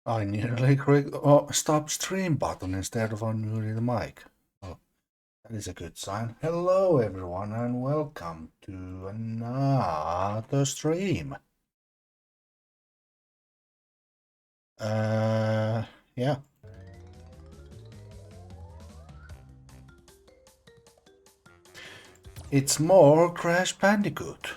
I nearly clicked stop stream button instead of unmuting the mic. Oh, that is a good sign. Hello everyone and welcome to another stream. Yeah. It's more Crash Bandicoot.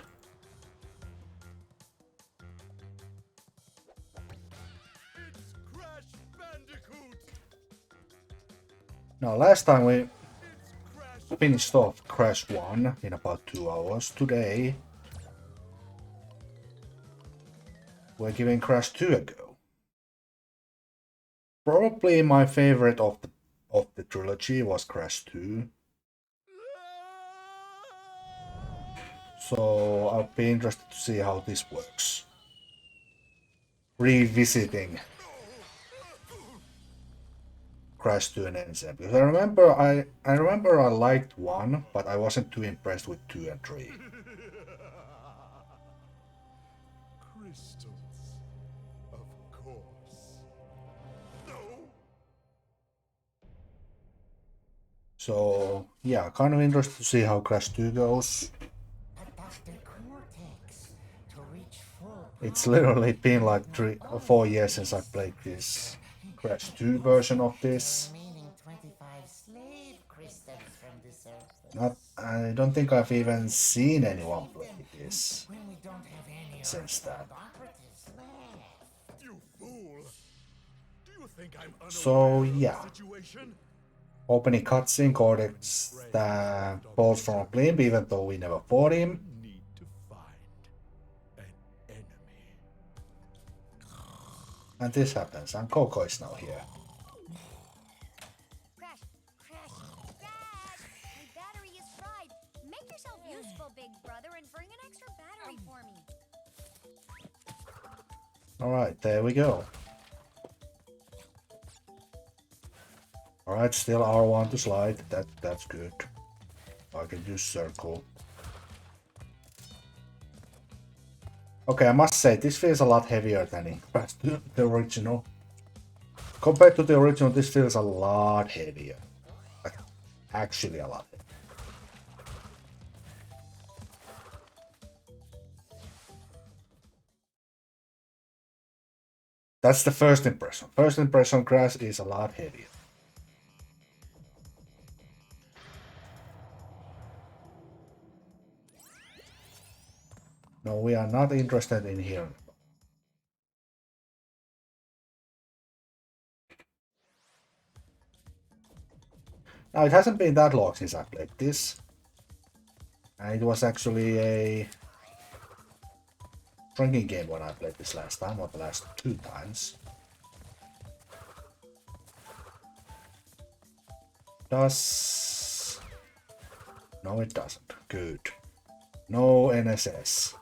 Now last time we finished off Crash 1 in about 2 hours. Today we're giving Crash 2 a go. Probably my favorite of the trilogy was Crash 2. So I'll be interested to see how this works. Revisiting Crash 2 and N7 because I remember I liked 1, but I wasn't too impressed with 2 and 3. Crystals, of course. No. So yeah, kind of interested to see how Crash 2 goes. It's literally been like 3 or 4 years since I played this Crash 2 version of this. I don't think I've even seen anyone play this since then. You fool. Do you think I'm So unaware yeah, of the situation? opening cutscene codex that falls from a blimp even though we never fought him. Need to find an enemy. And this happens, and Coco is now here. Crash! Crash! Crash! My battery is fried. Make yourself useful, big brother, and bring an extra battery for me. Alright, there we go. Alright, still R1 to slide. That's good. I can use circle. Okay, I must say, this feels a lot heavier than the original. Compared to the original, this feels a lot heavier. Like, actually a lot heavier. That's the first impression. First impression, Crash is a lot heavier. No, we are not interested in hearing. Now, it hasn't been that long since I played this. And it was actually a drinking game when I played this last time, or the last 2 times. Does... No, it doesn't. Good. No NSS.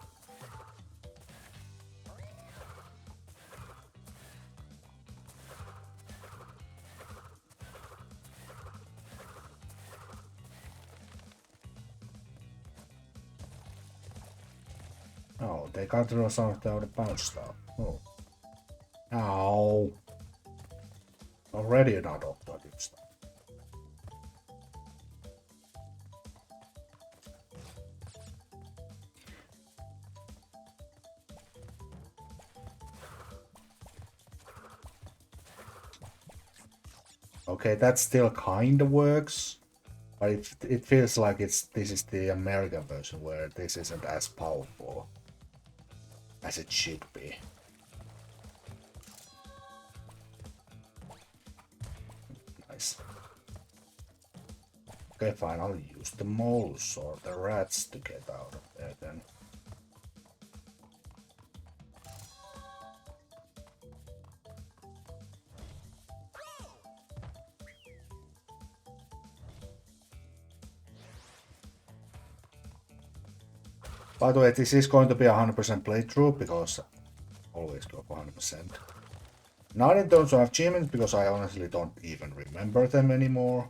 Oh, they got rid of some of the bounce stuff. Oh. Ow. Already not off the deep stuff. Okay, that still kinda works. But it feels like this is the American version where this isn't as powerful as it should be. Nice. Okay, fine, I'll use the moles or the rats to get out of there then. By the way, this is going to be a 100% playthrough because I always go for 100%. Not in terms of achievements, because I honestly don't even remember them anymore.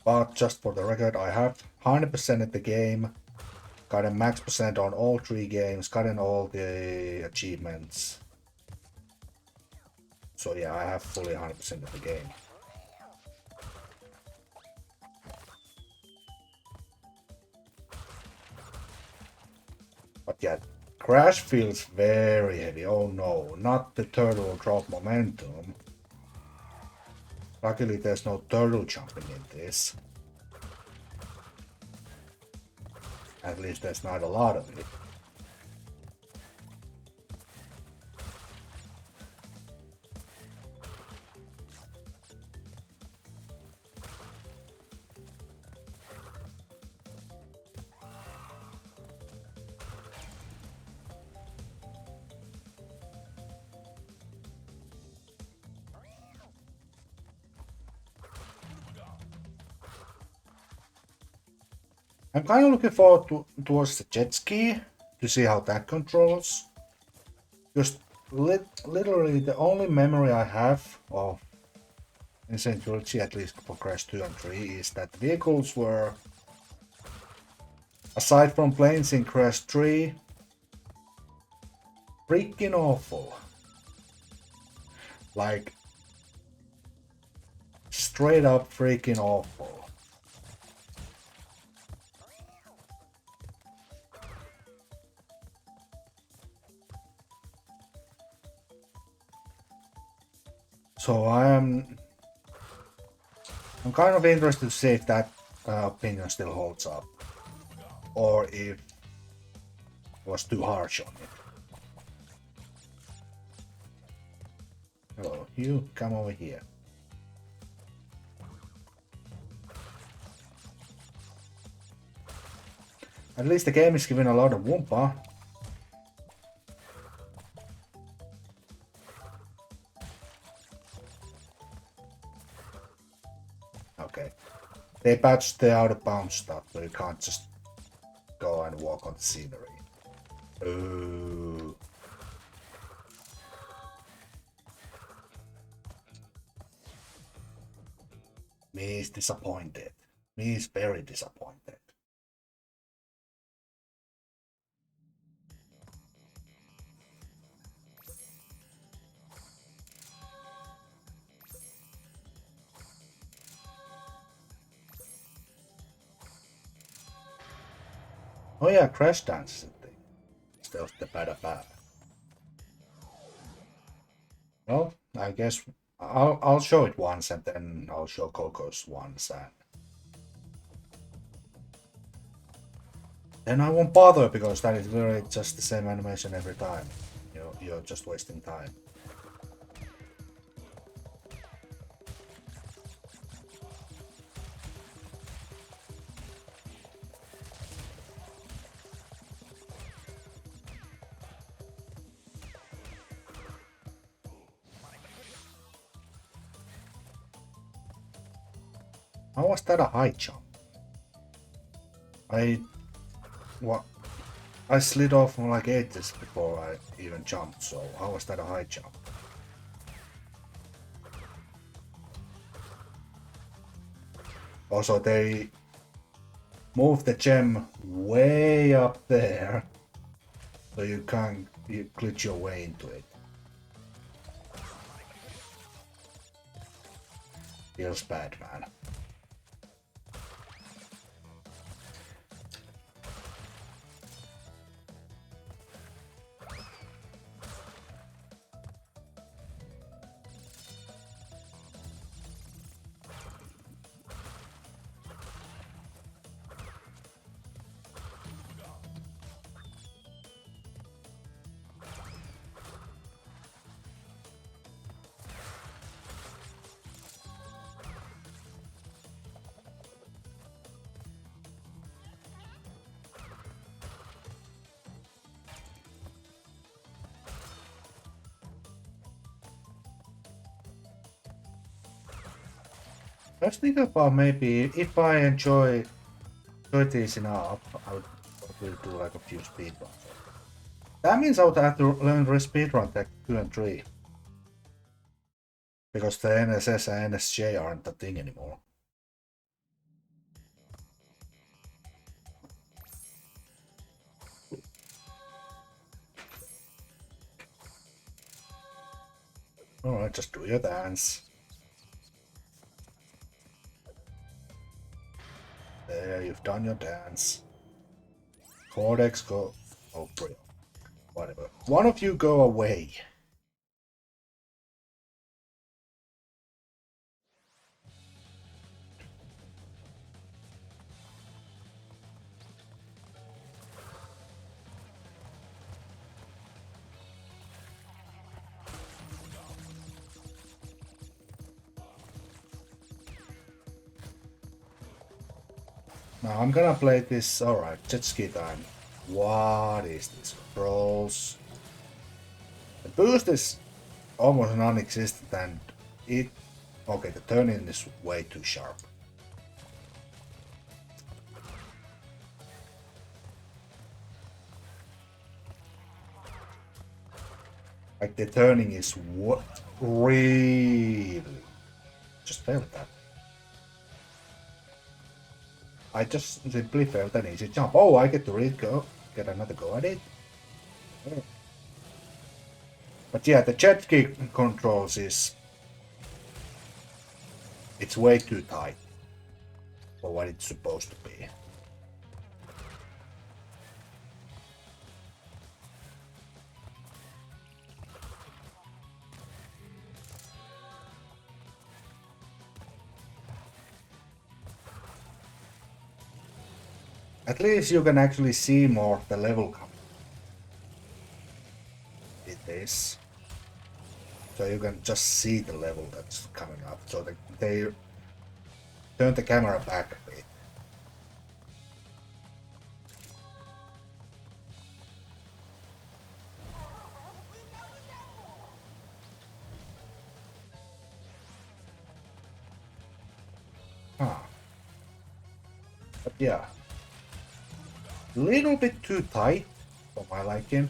But just for the record, I have 100% at the game, gotten max percent on all 3 games, gotten all the achievements. So yeah, I have fully 100% of the game. But yeah, Crash feels very heavy. Oh no, not the turtle drop momentum. Luckily there's no turtle jumping in this. At least there's not a lot of it. I'm kind of looking forward towards the jet ski to see how that controls. Just literally the only memory I have of in Sane Trilogy, at least for Crash 2 and 3, is that the vehicles were, aside from planes in Crash 3, freaking awful. Like, straight up freaking awful. So I'm kind of interested to see if that opinion still holds up, or if it was too harsh on it. Hello, you come over here. At least the game is giving a lot of Wumpa. Okay. They patched the out of bounds stuff, so you can't just go and walk on the scenery. Ooh. Me is disappointed. Me is very disappointed. Oh yeah, Crash Dance is a thing. Still the better bad. Well, I guess I'll show it once and then I'll show Coco's once and then I won't bother because that is literally just the same animation every time. You're just wasting time. How was that a high jump? What? I slid off from like ages before I even jumped, so how was that a high jump? Also, they moved the gem way up there, so you can't glitch your way into it. Feels bad, man. Let's think about maybe if I enjoy these enough, I would probably do like a few speedruns. That means I would have to learn to speedrun Tech 2 and 3. Because the NSS and NSJ aren't a thing anymore. Alright, just do your dance. There, you've done your dance. Cortex, go. Oh, brilliant. Whatever. One of you go away. Now I'm gonna play this. Alright, jet ski time. What is this? Controls. The boost is almost non-existent and it... Okay, the turning is way too sharp. Like the turning is what really... Just failed that. I just simply failed an easy jump. Oh, I get to get another go at it. But yeah, the jet ski controls is... It's way too tight for what it's supposed to be. At least you can actually see more of the level coming. It is. So you can just see the level that's coming up. So they turn the camera back a bit. Ah. But yeah. Little bit too tight for my liking.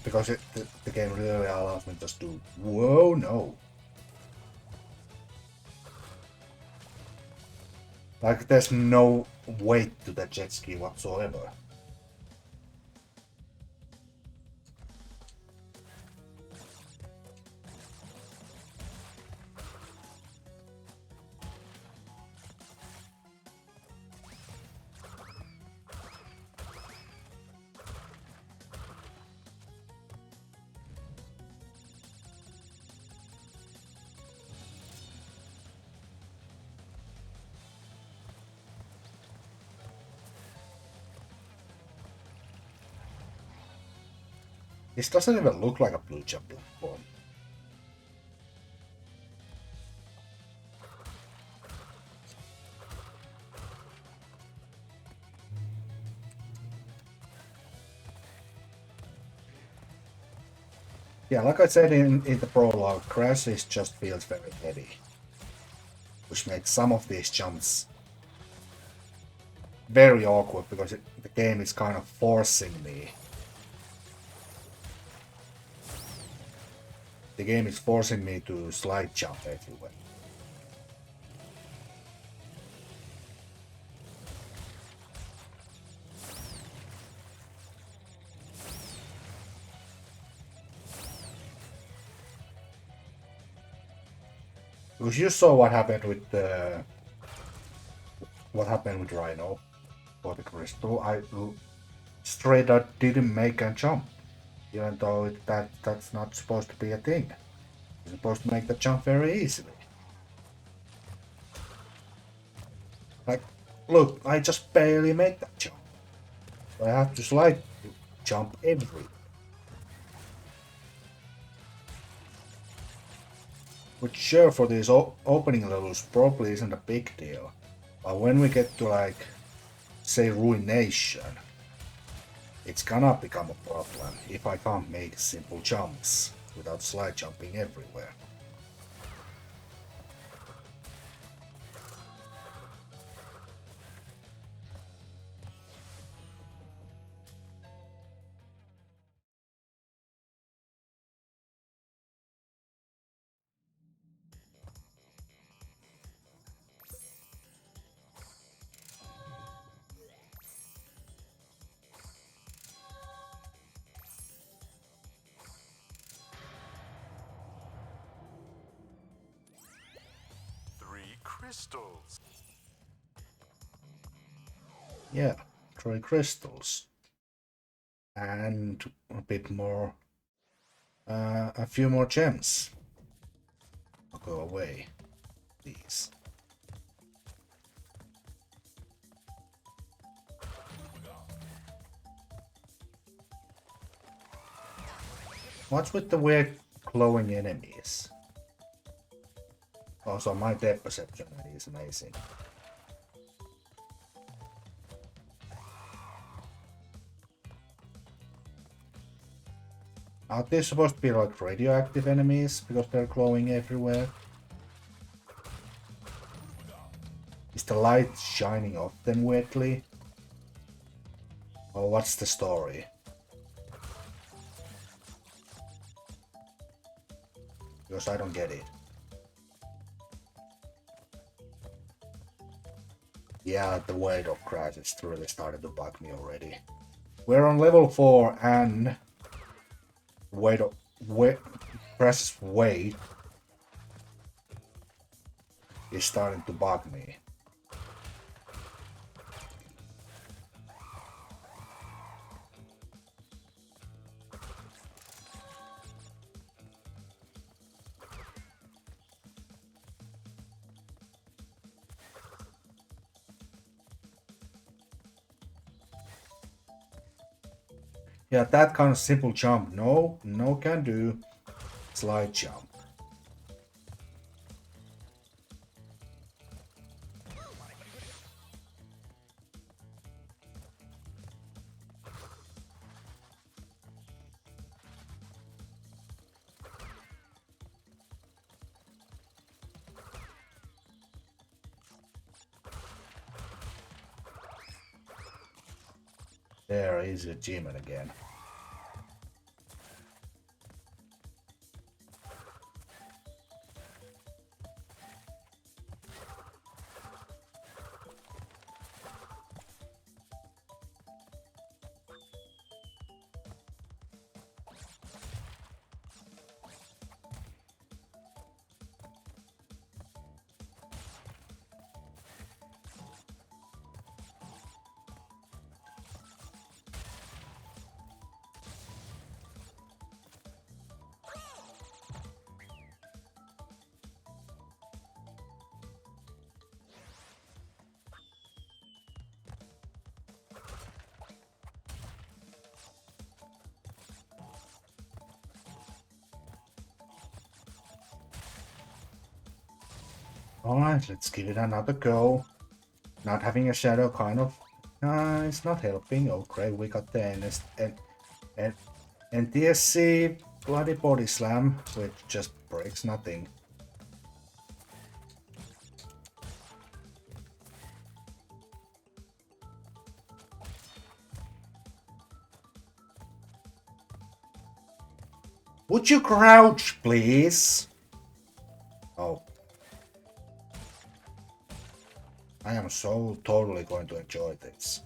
Because the game really allows me to just do... Whoa, no. Like there's no weight to the jet ski whatsoever. This doesn't even look like a blue jump platform. Yeah, like I said in the prologue, crashes just feels very heavy, which makes some of these jumps very awkward because the game is kind of forcing me. The game is forcing me to slide jump everywhere. Because you saw what happened with Rhino for the crystal. I straight up didn't make a jump, even though that's not supposed to be a thing. You're supposed to make the jump very easily. Like, look, I just barely made that jump. So I have to slide jump every. Which sure for these opening levels probably isn't a big deal. But when we get to like, say Ruination, it's gonna become a problem if I can't make simple jumps without slide jumping everywhere. crystals. Yeah, 3 crystals. And a bit more, a few more gems. I'll go away, please. What's with the weird glowing enemies? Also, my depth perception is amazing. Are they supposed to be like radioactive enemies because they're glowing everywhere? Is the light shining off them weirdly? Or what's the story? Because I don't get it. Yeah, the weight of crash is really started to bug me already. We're on level 4 and weight of Crash's weight is starting to bug me. Yeah, that kind of simple jump. No, no can do. Slide jump. There is a demon again. Alright, let's give it another go. Not having a shadow kind of... it's not helping. Oh great, we got the NTSC bloody body slam, which just breaks nothing. Would you crouch, please? Oh. I am so totally going to enjoy this.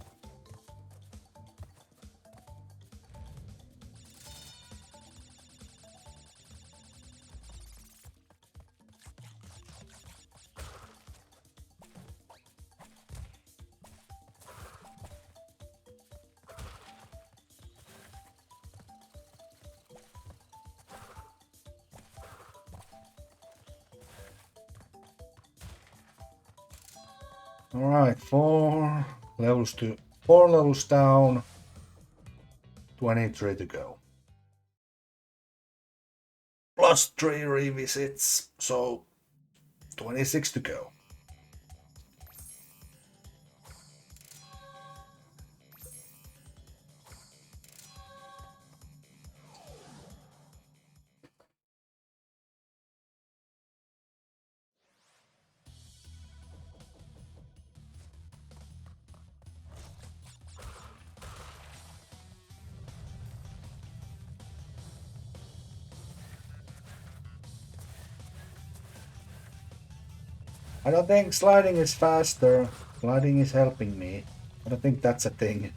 Alright, 4 levels down, 23 to go. Plus 3 revisits, so 26 to go. I don't think sliding is faster. Sliding is helping me. I don't think that's a thing.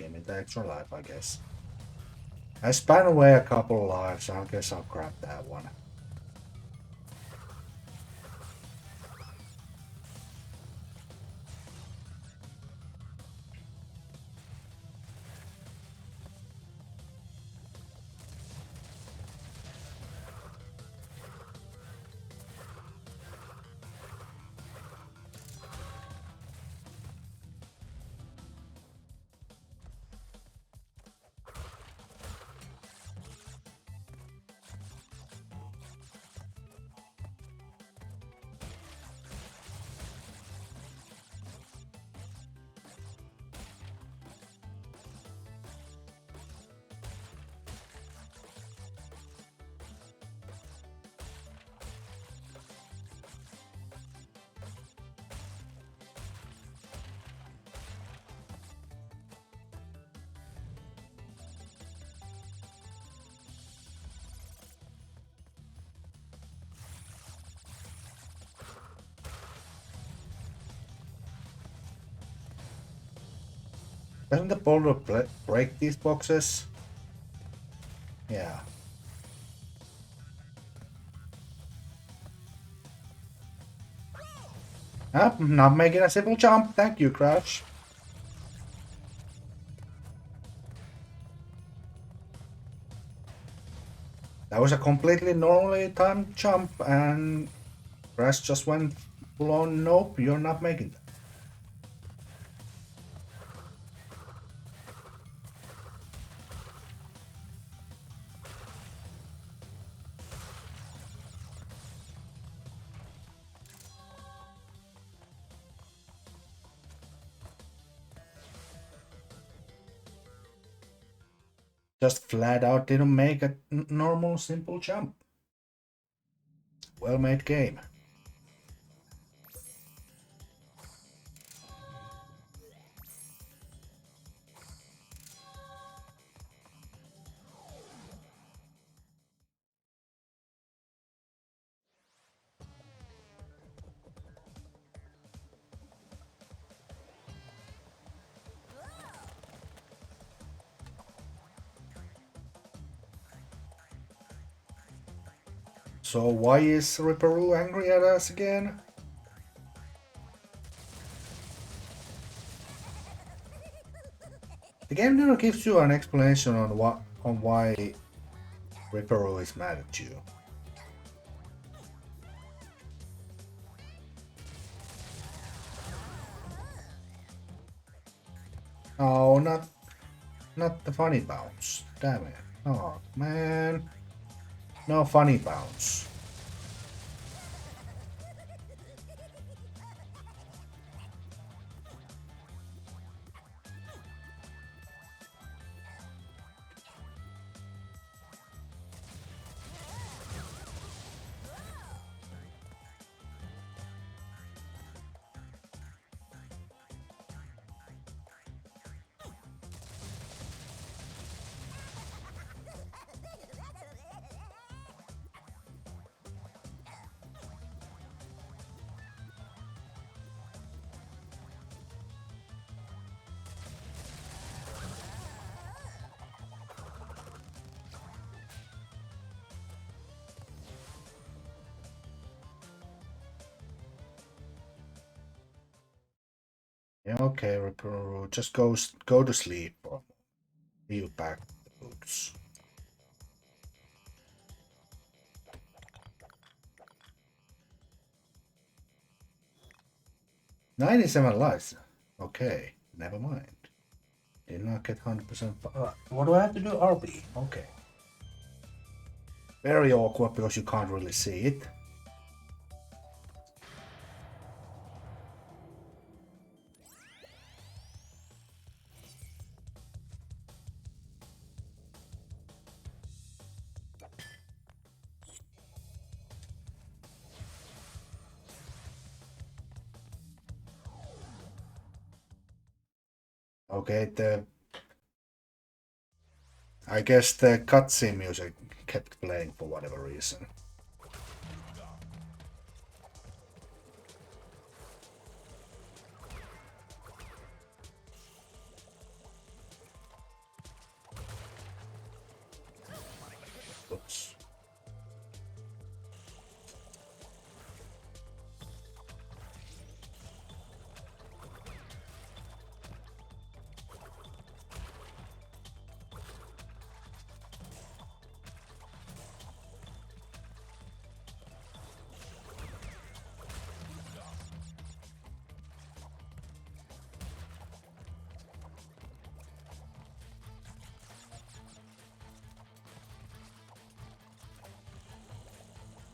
Give me the extra life, I guess. I span away a couple lives, so I guess I'll grab that one. Doesn't the boulder break these boxes? Yeah. Ah, not making a simple jump. Thank you, Crouch. That was a completely normally timed jump, and Crash just went full on. Nope, you're not making that. Just flat out didn't make a normal simple jump. Well made game. So why is Ripperoo angry at us again? The game never gives you an explanation on why Ripperoo is mad at you. Oh, not the funny bounce. Damn it. Oh man. No funny bounce. Yeah, okay, Ripperoo. Just go to sleep or you back the boots. 97 lives. Okay, never mind. Did not get 100%. What do I have to do? RB. Okay. Very awkward because you can't really see it. Okay, I guess the cutscene music kept playing for whatever reason.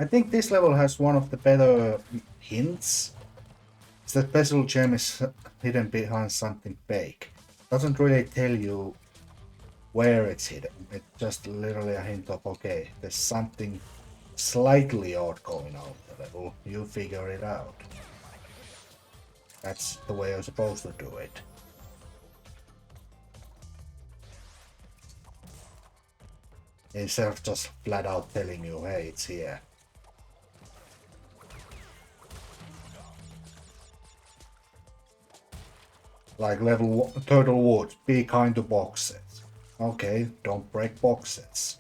I think this level has one of the better hints. It's the special gem is hidden behind something fake. Doesn't really tell you where it's hidden. It's just literally a hint of, okay, there's something slightly odd going on with the level. You figure it out. That's the way you're supposed to do it. Instead of just flat out telling you, hey, it's here. Like level Turtle Woods, be kind to boxes. Okay, don't break boxes.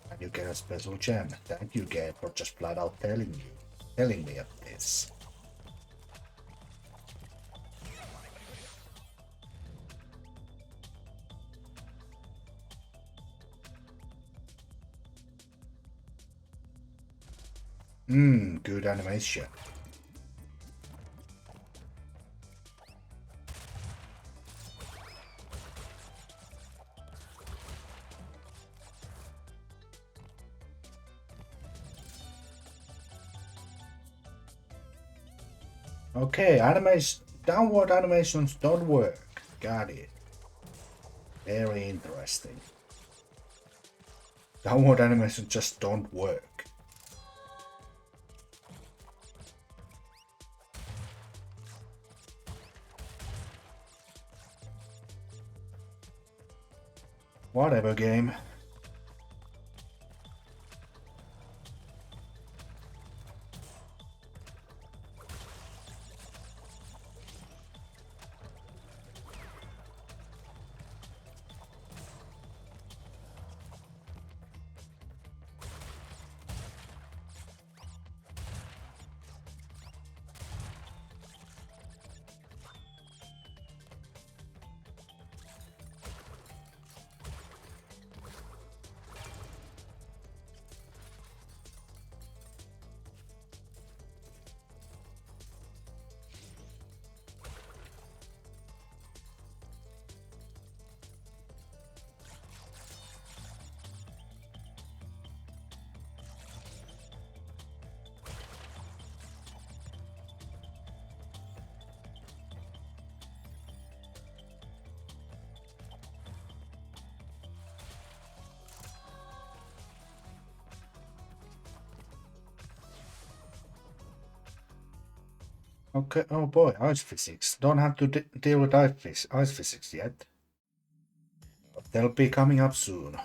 And you get a special gem. Thank you, game, for just flat out telling me of this. Good animation. Okay, downward animations don't work. Got it. Very interesting. Downward animations just don't work. Whatever, game. Okay, oh boy, ice physics. Don't have to deal with ice physics yet. But they'll be coming up soon.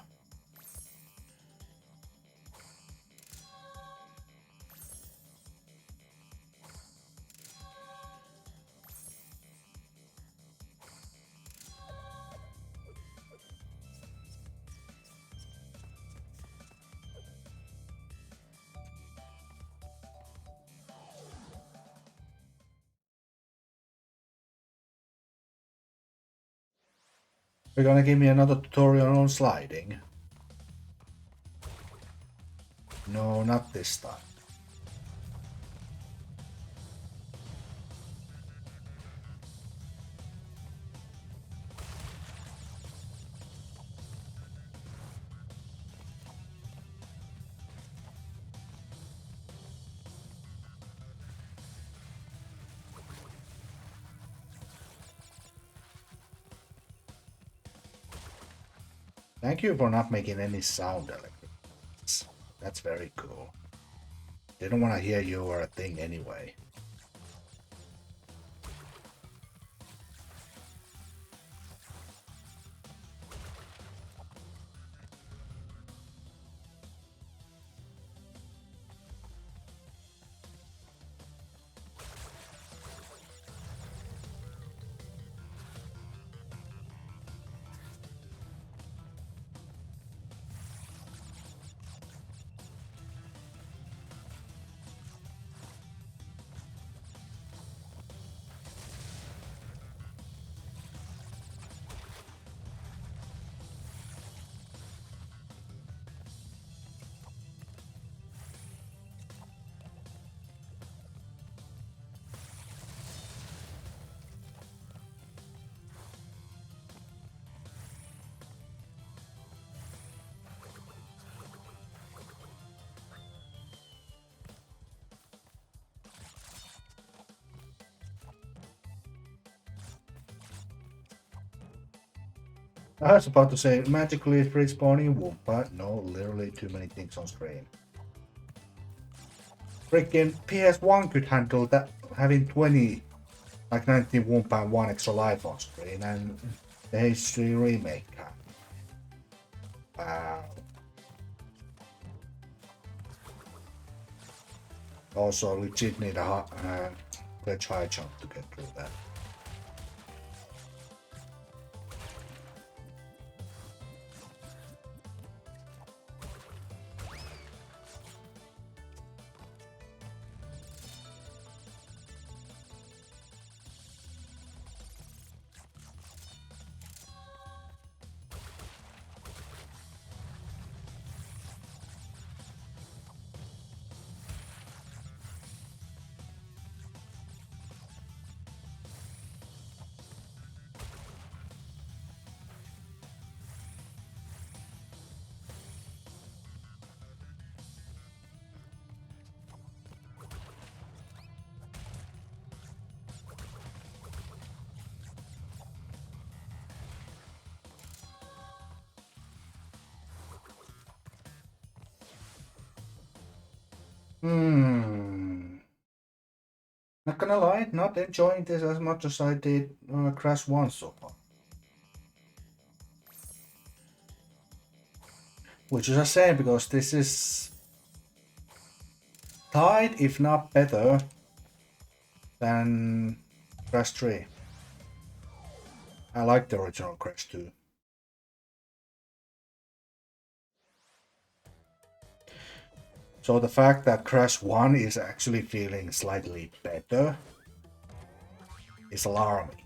You're gonna give me another tutorial on sliding? No, not this time. Thank you for not making any sound elements. That's very cool. They don't want to hear you or a thing anyway. I was about to say magically respawning Wumpa. No, literally too many things on screen. Freaking PS1 could handle that, having 20, like 19 Wumpa and 1 extra life on screen, and the HD remake can. Wow. Also, legit need a glitch high jump to get through that. Not gonna lie, not enjoying this as much as I did Crash 1 so far. Which is a shame because this is tied, if not better, than Crash 3. I like the original Crash 2. So the fact that Crash 1 is actually feeling slightly better is alarming.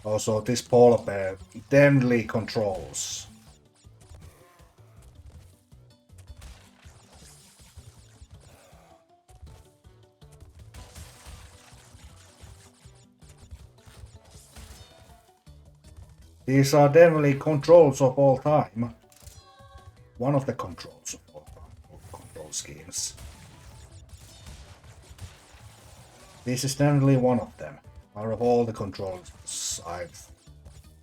Also, this polar bear definitely controls. These are definitely controls of all time. One of the controls of all time, control schemes. This is definitely one of them. Out of all the controls I've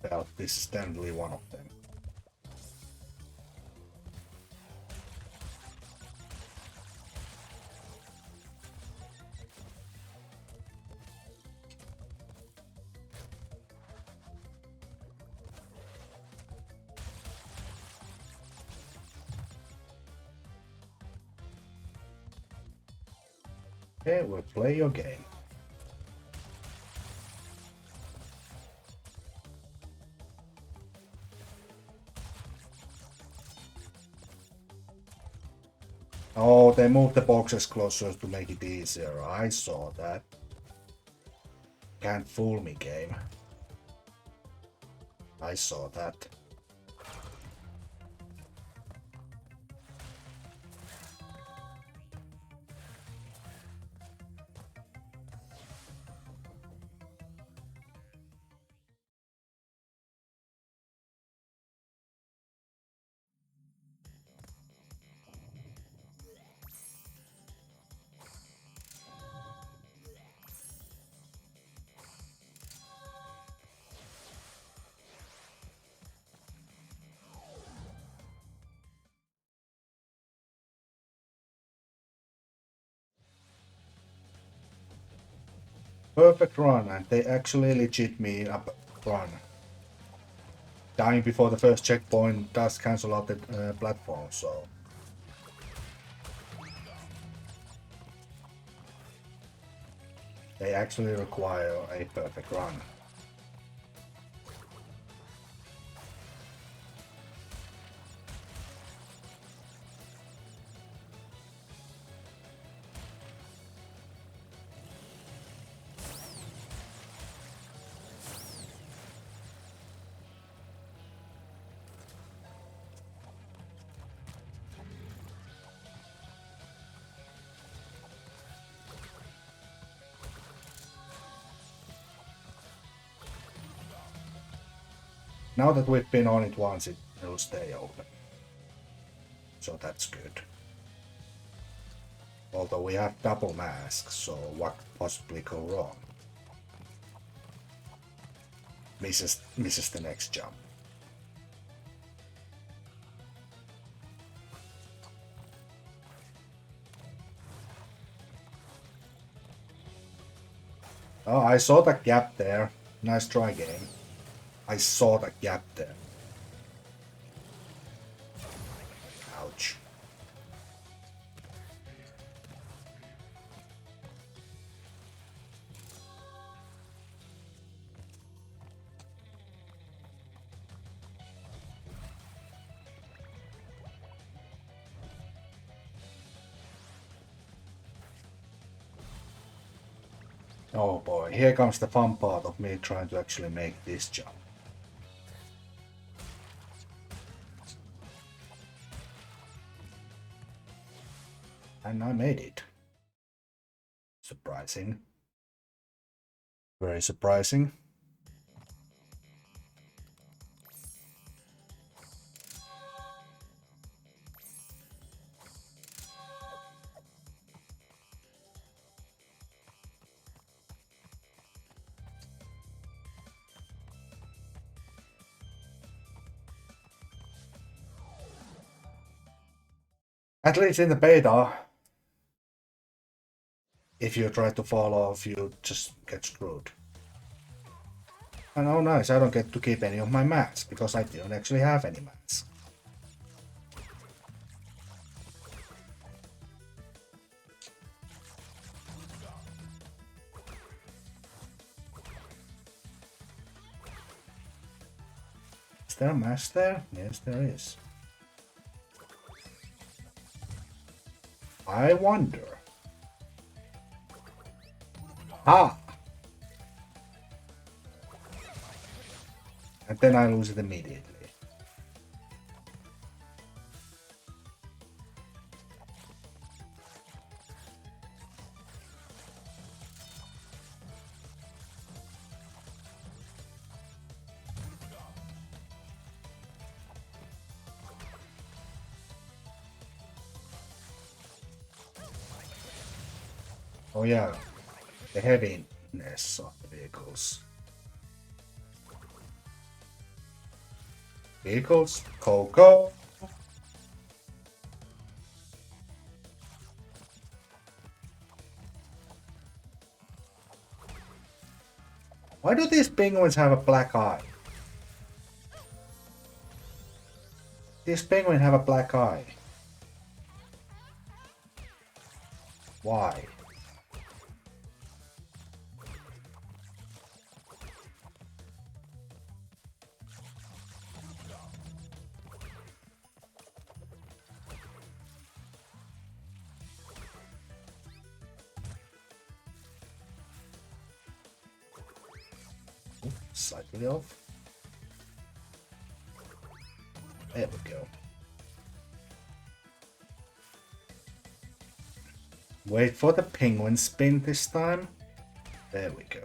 felt, this is definitely one of them. Okay, we'll play your game. Oh, they moved the boxes closer to make it easier. I saw that. Can't fool me, game. I saw that. Perfect run, and they actually legit mean a run. Dying before the first checkpoint does cancel out the platform, so... They actually require a perfect run. Now that we've been on it once, it'll stay open. So that's good. Although we have double masks, so what could possibly go wrong? misses the next jump. Oh, I saw that gap there. Nice try, game. I saw that gap there. Ouch. Oh boy, here comes the fun part of me trying to actually make this jump. And I made it. Surprising. Very surprising. At least in the beta, if you try to fall off, you just get screwed. And oh nice, I don't get to keep any of my mats, because I don't actually have any mats. Is there a mash there? Yes, there is. I wonder. Ah! And then I lose it immediately. Oh yeah, the heaviness of the vehicles. Vehicles, Coco. Why do these penguins have a black eye? These penguins have a black eye. Why? Slightly off. There we go. Wait for the penguin spin this time. There we go.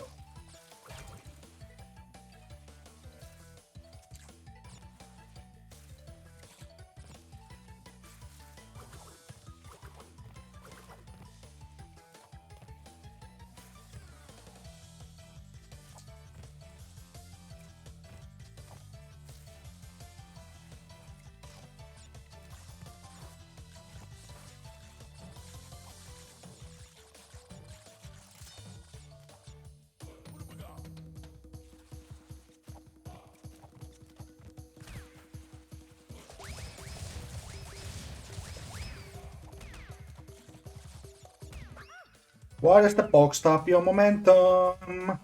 Why does the box stop your momentum?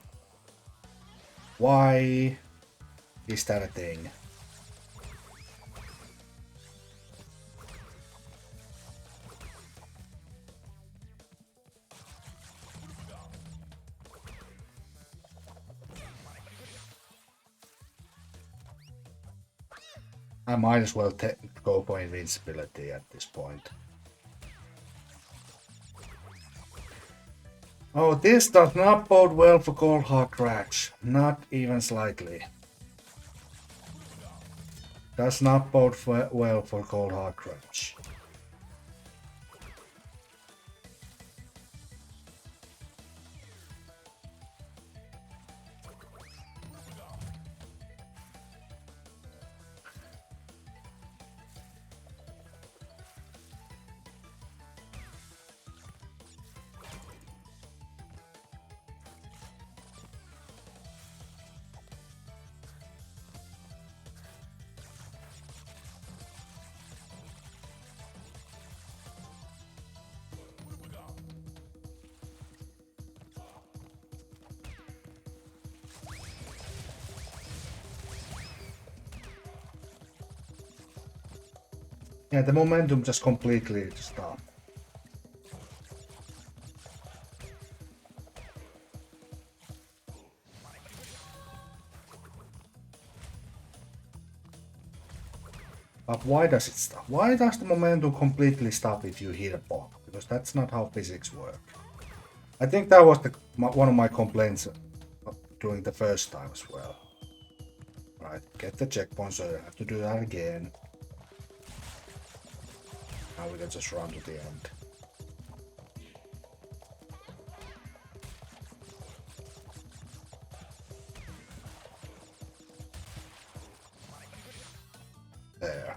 Why is that a thing? I might as well go for invincibility at this point. Oh, this does not bode well for Cold Hard Crash. Not even slightly. Does not bode well for Cold Hard Crash. Yeah, the momentum just completely stopped. But why does it stop? Why does the momentum completely stop if you hit a block? Because that's not how physics work. I think that was one of my complaints during the first time as well. Right, get the checkpoint so you have to do that again. Now we can just run to the end. There.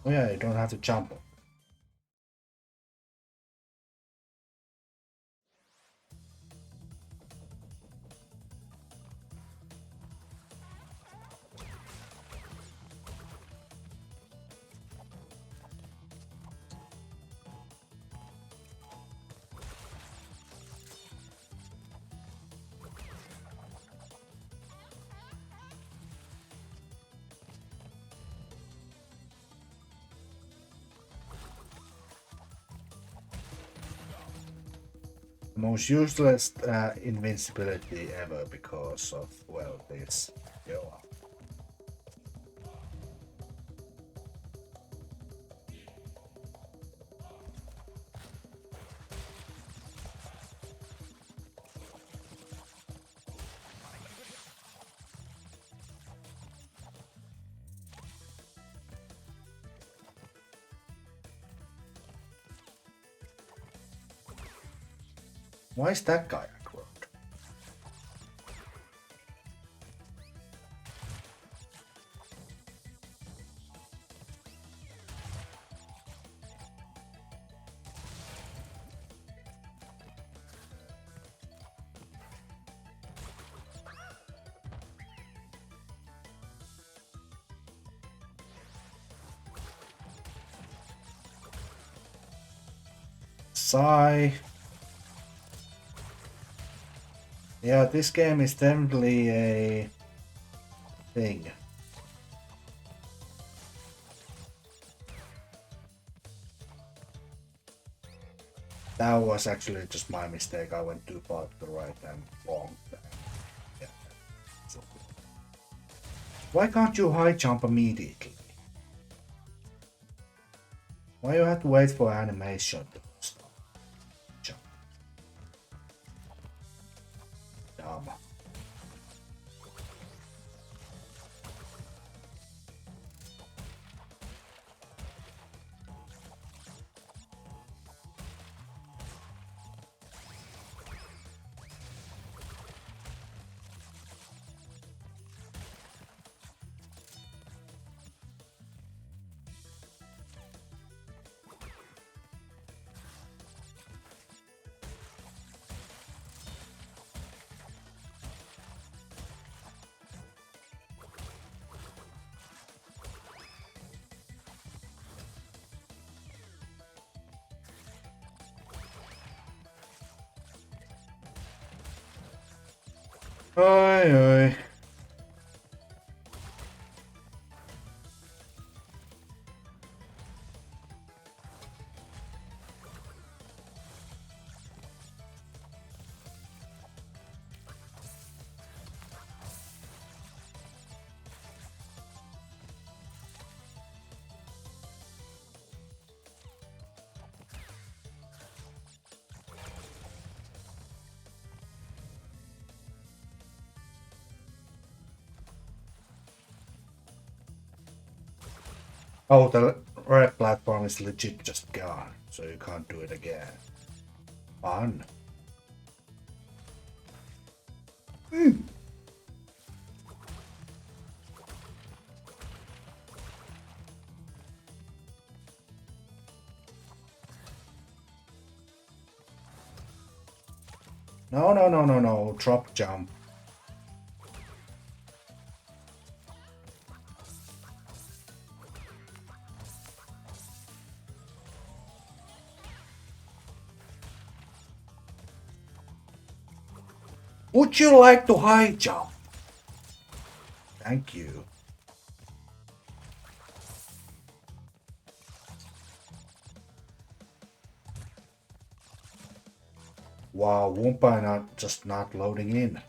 Oh yeah, you don't have to jump. The most useless invincibility ever because of, well, this. Yo. Why is that guy aggro? Sigh. Yeah, this game is definitely a thing. That was actually just my mistake. I went too far to the right and wrong. Yeah. So, why can't you high jump immediately? Why you have to wait for animation to stop? Jump. Dumb. Oi, oi. Oh, the red platform is legit just gone, so you can't do it again. Fun. No, no, no, no, no. Drop jump. Would you like to high jump? Thank you. Wow, Wumpa not just not loading in.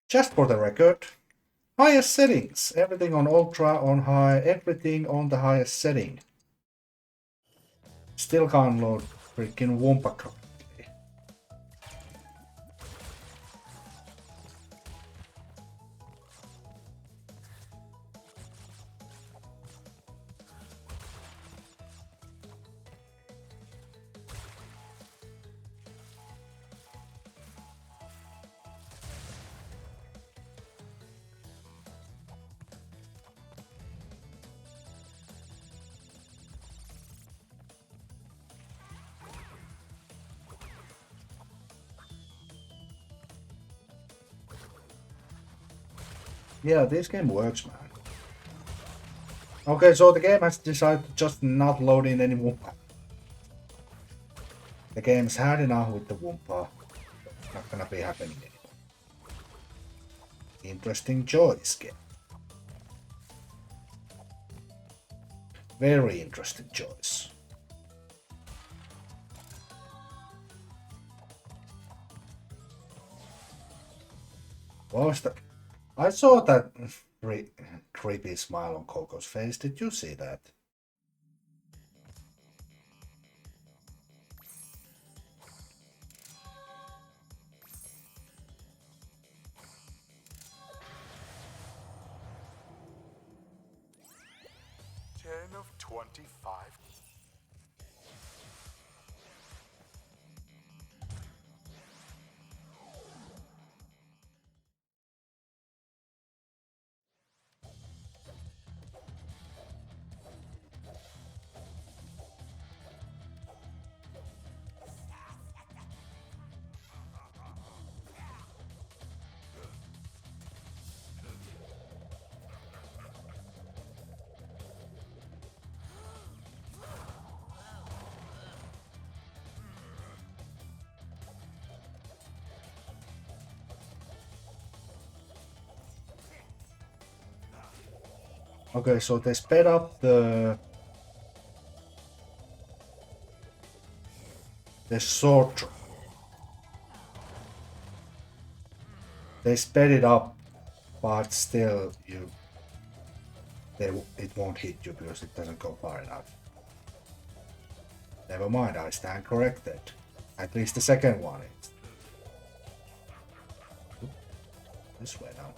Just for the record, highest settings. Everything on ultra, on high, everything on the highest setting. Still can't load freaking Wumpa correctly. Yeah, this game works, man. Okay, so the game has decided to just not load in any Wumpa. The game's had enough with the Wumpa. It's not gonna be happening anymore. Interesting choice, game. Very interesting choice. What was that? I saw that creepy smile on Coco's face. Did you see that? Ten of 25. Okay, so they sped up the sword drop. They sped it up, but still it won't hit you because it doesn't go far enough. Never mind, I stand corrected. At least the second one is. This way now.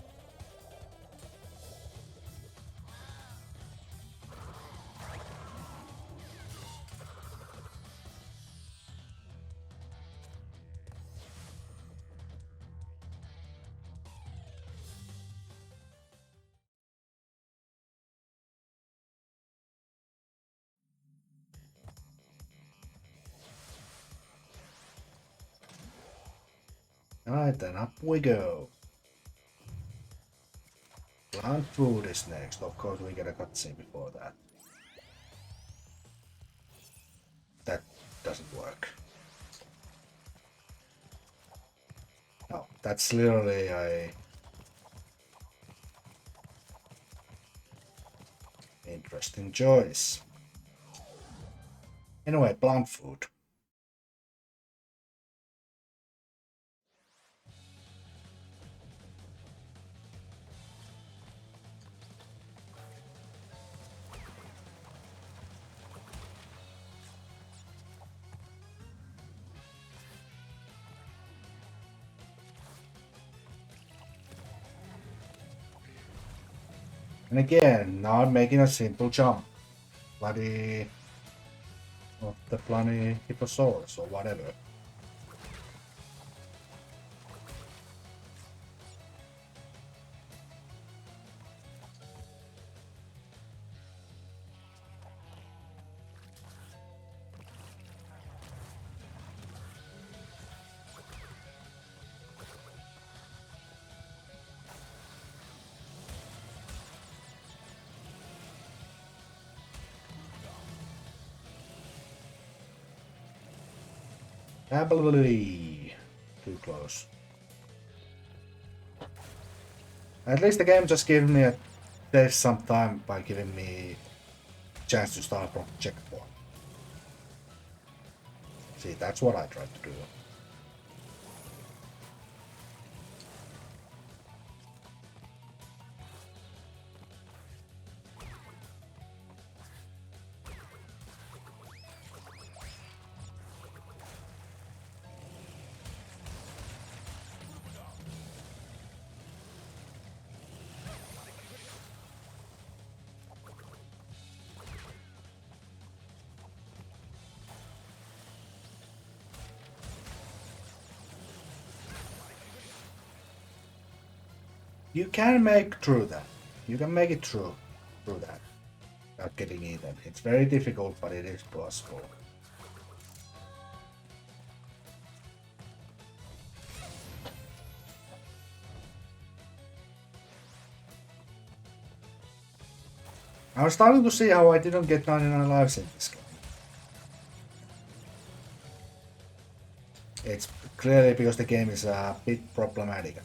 Alright then, up we go. Plant food is next. Of course, we get a cutscene before that. That doesn't work. No, that's literally a interesting choice. Anyway, plant food. And again, not making a simple jump. Bloody of the bloody Hipposaurus or whatever. Absolutely. Too close. At least the game just gave me a there's some time by giving me a chance to start from checkpoint. See, that's what I tried to do. You can make through that. You can make it through that without getting eaten. It's very difficult, but it is possible. I was starting to see how I didn't get 99 lives in this game. It's clearly because the game is a bit problematic.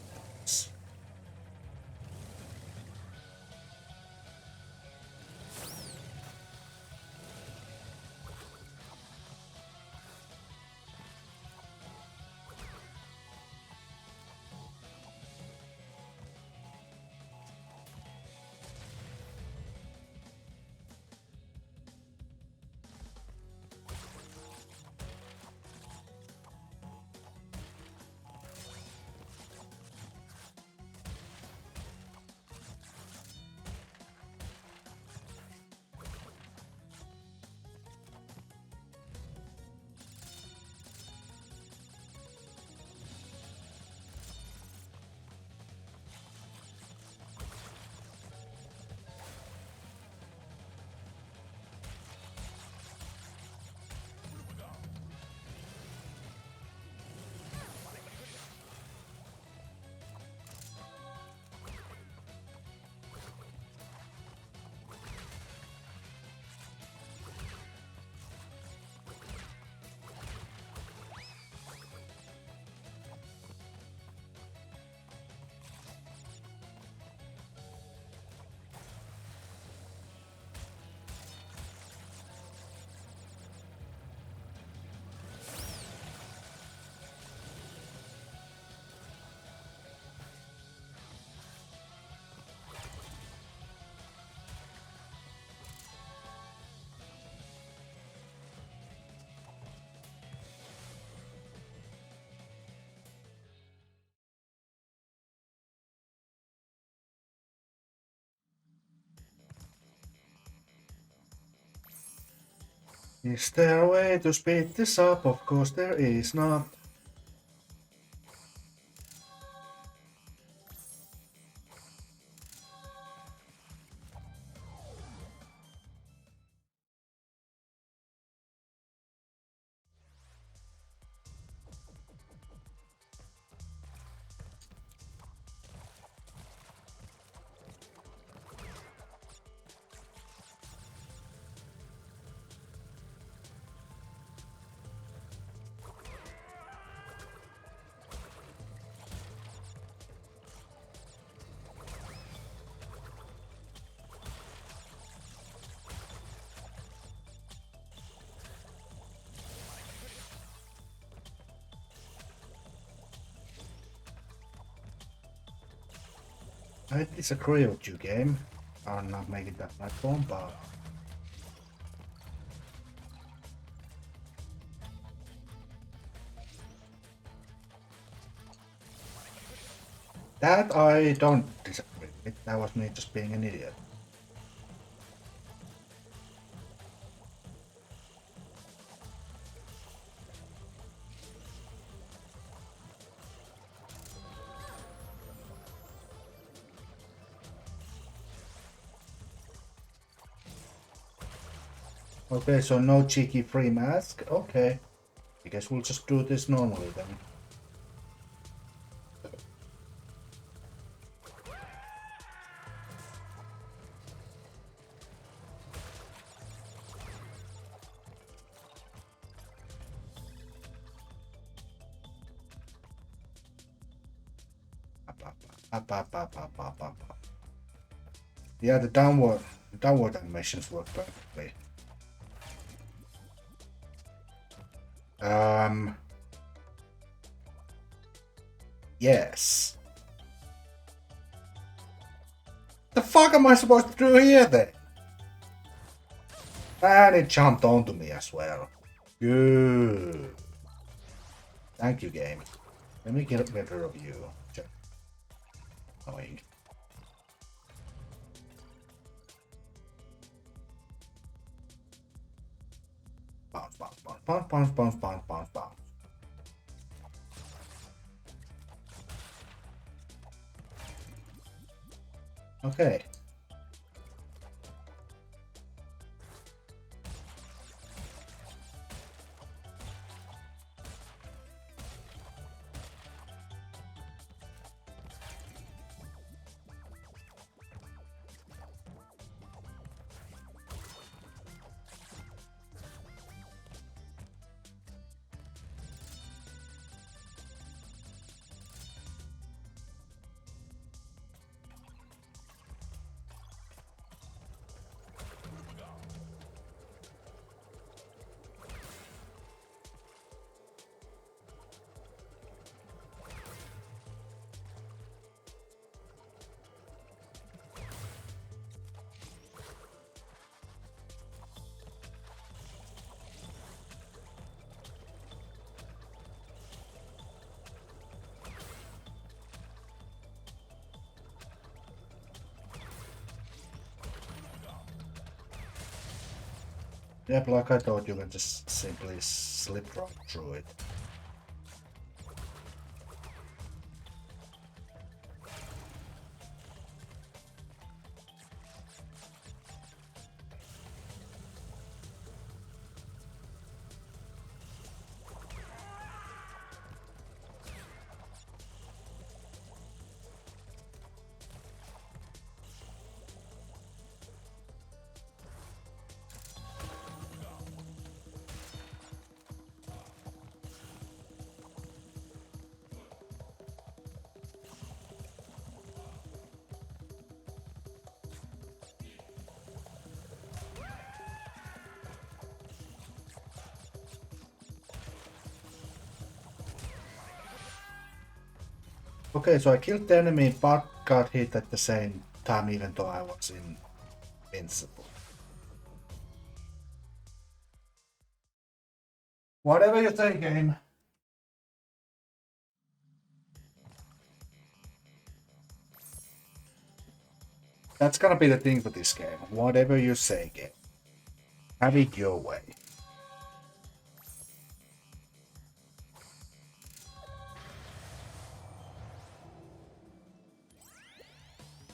Is there a way to speed this up? Of course there is not. I disagree with you, game. I'm not making that platform, but that I don't disagree with. That was me just being an idiot. Okay, so no cheeky free mask. Okay. I guess we'll just do this normally then. Up. Yeah, the downward animations work perfectly. Yes. The fuck am I supposed to do here then? And it jumped onto me as well. Good. Thank you, game. Let me get rid of you. Just annoying. Bounce. Okay. Yep, like I thought, you can just simply slip right through it. Okay, so I killed the enemy but got hit at the same time even though I was invincible. Whatever you say, game. That's gonna be the thing for this game. Whatever you say, game. Have it your way.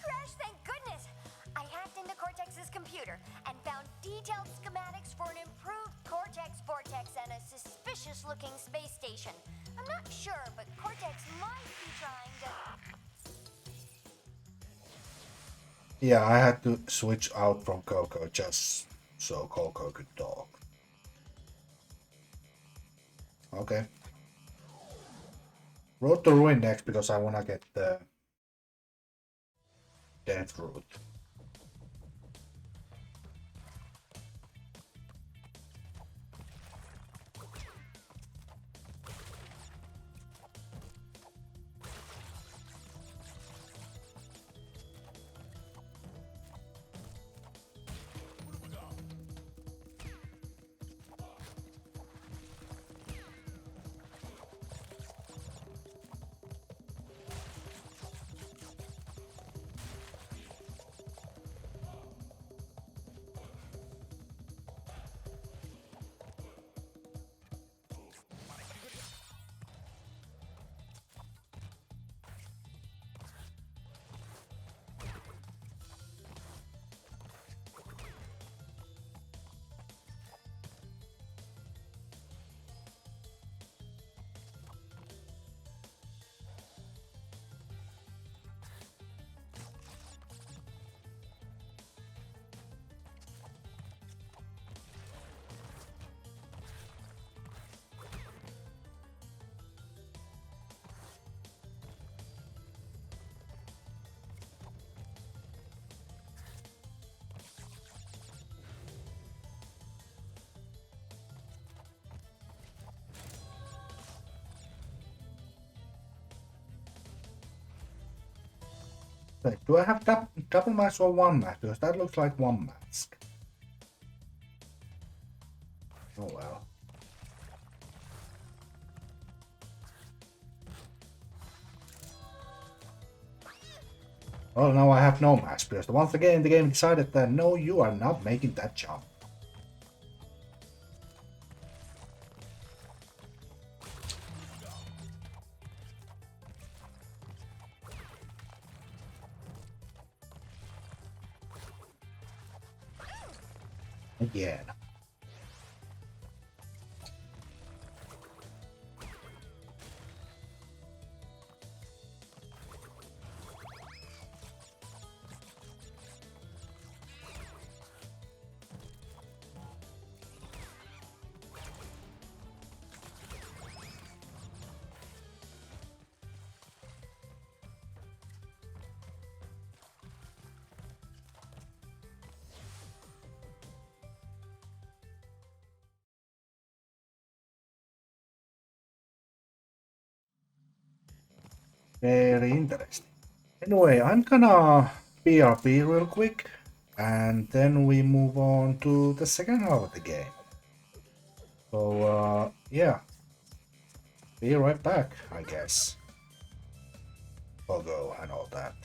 Crash, thank goodness! I hacked into Cortex's computer and found detailed schematics for an improved Cortex Vortex and a suspicious-looking space station. I'm not sure, but Cortex might be trying to... Yeah, I had to switch out from Coco just so Coco could talk. Okay. Road to Ruin next because I wanna get the Death Route. Wait, do I have double mask or one mask? Because that looks like one mask. Oh well. Well, now I have no mask because once again the game decided that no, you are not making that jump. Again. Very interesting. Anyway, I'm gonna BRB real quick, and then we move on to the second half of the game. So, yeah, be right back, I guess. Logo and all that.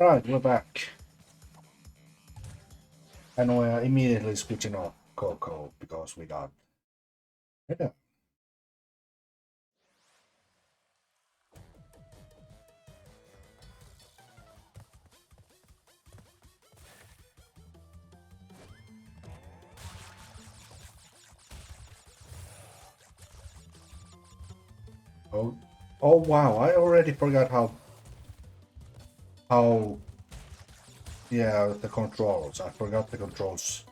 Right, we're back. And we're immediately switching off Coco because we got... Yeah. Oh, oh wow! I already forgot how. Yeah, the controls. I forgot the controls.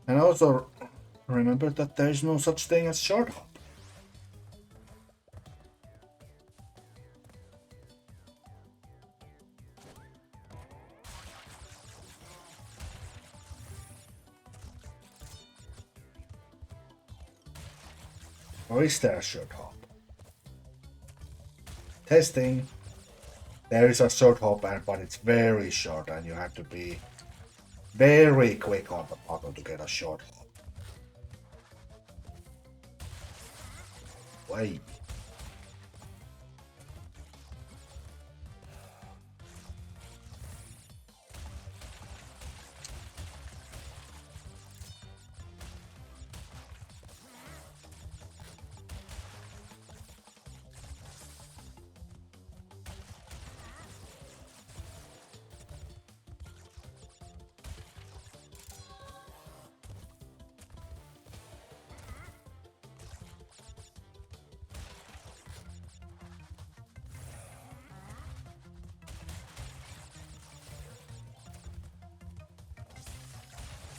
And also remember that there is no such thing as short hop. Or is there a short hop? Testing. There is a short hop, but it's very short, and you have to be very quick on the button to get a short hop. Wait.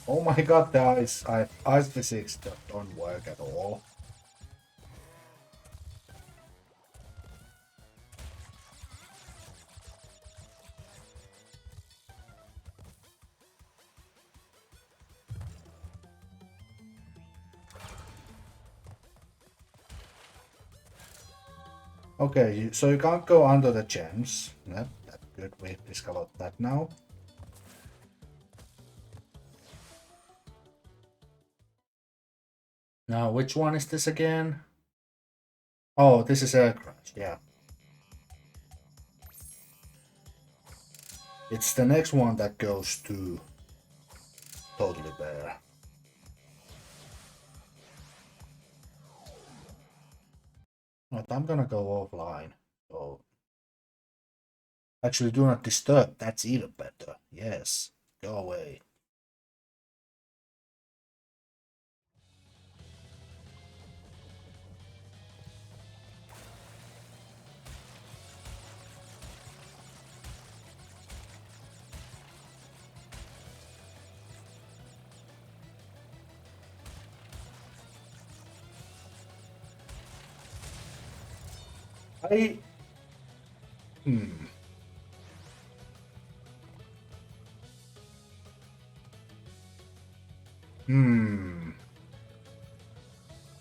Oh my god, the ice physics don't work at all. Okay, so you can't go under the gems. Yep, that's good. We've discovered that now. Now, which one is this again? Oh, this is air crash, yeah. It's the next one that goes to totally bare. But I'm gonna go offline. So actually do not disturb, that's even better. Yes. Go away. I hmm. Hmm.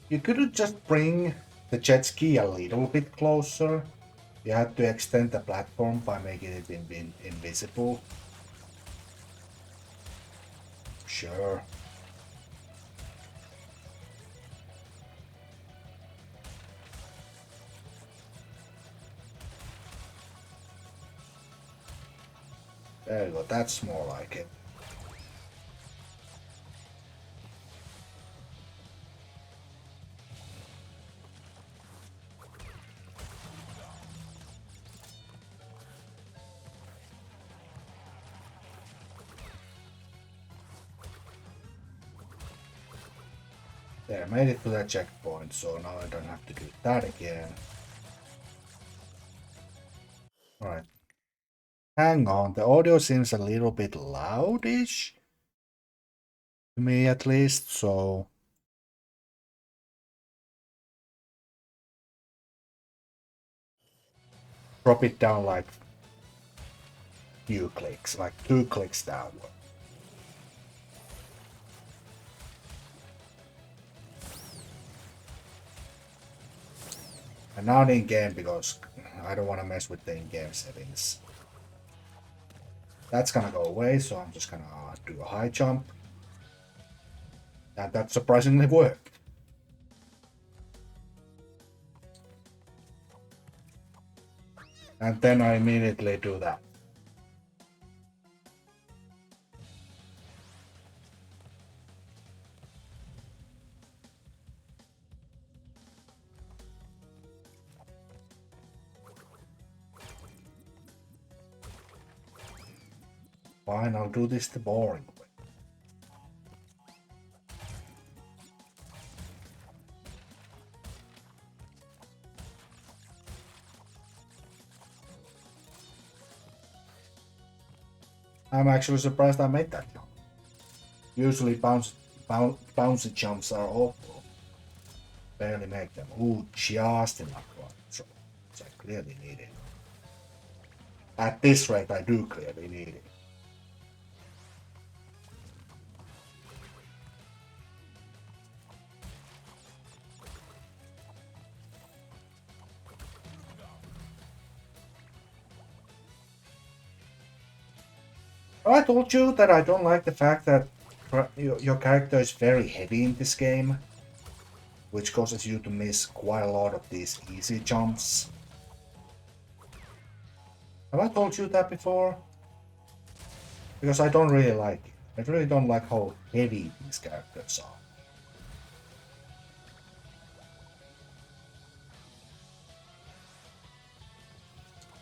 You couldn't just bring the jet ski a little bit closer. You had to extend the platform by making it invisible. Sure. There you go, that's more like it. There, made it to that checkpoint, so now I don't have to do that again. Alright. Hang on, the audio seems a little bit loudish. To me at least, so drop it down like few clicks, like 2 clicks downward. And not in game because I don't want to mess with the in-game settings. That's gonna go away, so I'm just gonna do a high jump. And that surprisingly worked. And then I immediately do that. Fine, I'll do this the boring way. I'm actually surprised I made that jump. Usually bouncy jumps are awful. Barely make them. Ooh, just enough one. So I clearly need it. At this rate, I do clearly need it. I told you that I don't like the fact that your character is very heavy in this game, which causes you to miss quite a lot of these easy jumps. Have I told you that before? Because I don't really like it. I really don't like how heavy these characters are.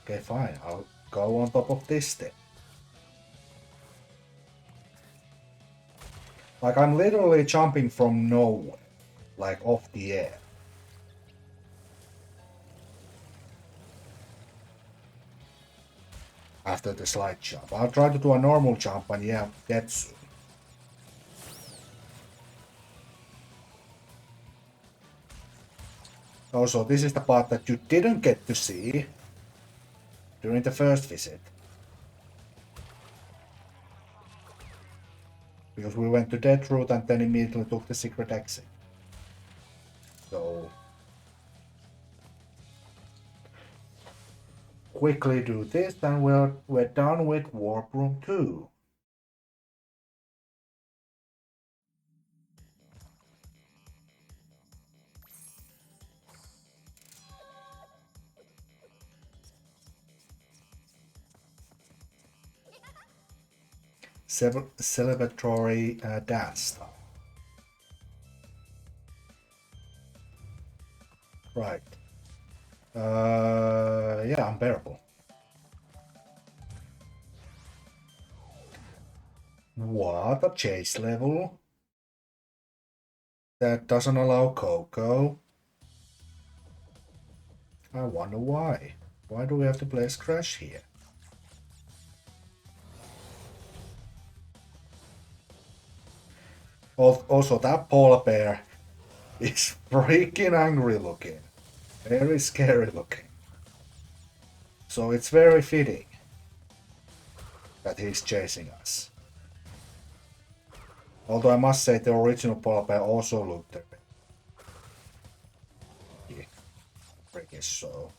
Okay, fine. I'll go on top of this then. Like, I'm literally jumping from nowhere. Like, off the air. After the slide jump. I'll try to do a normal jump and yeah, dead soon. Also, this is the part that you didn't get to see during the first visit. Because we went to that route and then immediately took the secret exit. So quickly do this and we're done with Warp Room 2. Celebratory dance style. Right. Yeah, unbearable. What a chase level. That doesn't allow Coco. I wonder why. Why do we have to place Crash here? Also, that polar bear is freaking angry looking. Very scary looking. So it's very fitting that he's chasing us. Although I must say the original polar bear also looked a bit freakish, so.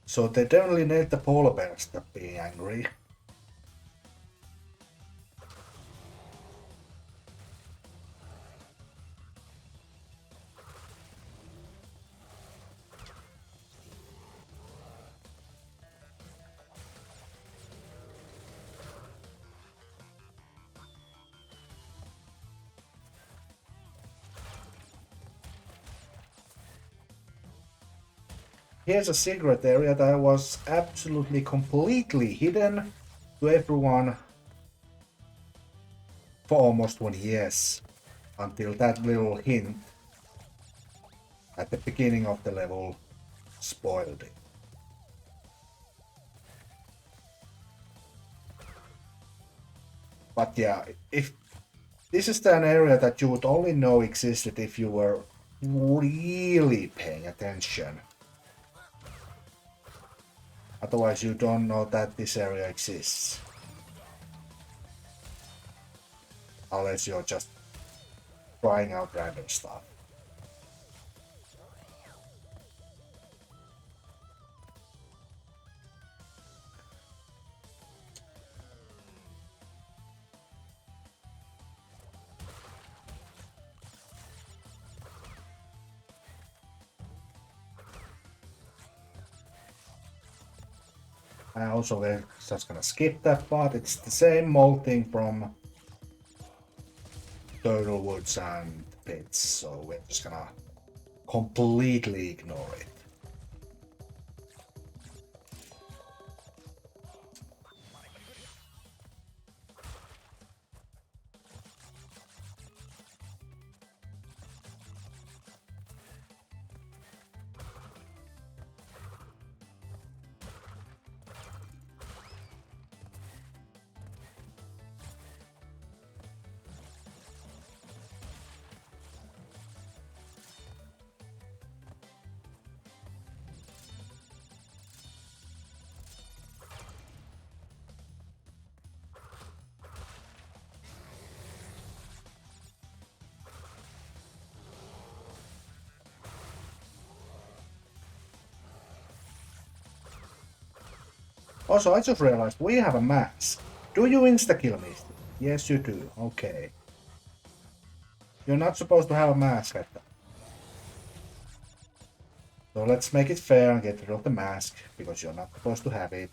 So they definitely need the polar bears to be angry. Here's a secret area that was absolutely completely hidden to everyone for almost 20 years, until that little hint at the beginning of the level spoiled it. But yeah, if this is an area that you would only know existed if you were really paying attention. Otherwise you don't know that this area exists. Unless you're just trying out random stuff. I also we're just gonna skip that part. It's the same molting from Turtle Woods and Pits, so we're just gonna completely ignore it. Also, I just realized we have a mask. Do you insta-kill me? Yes, you do. Okay. You're not supposed to have a mask at that. So let's make it fair and get rid of the mask, because you're not supposed to have it.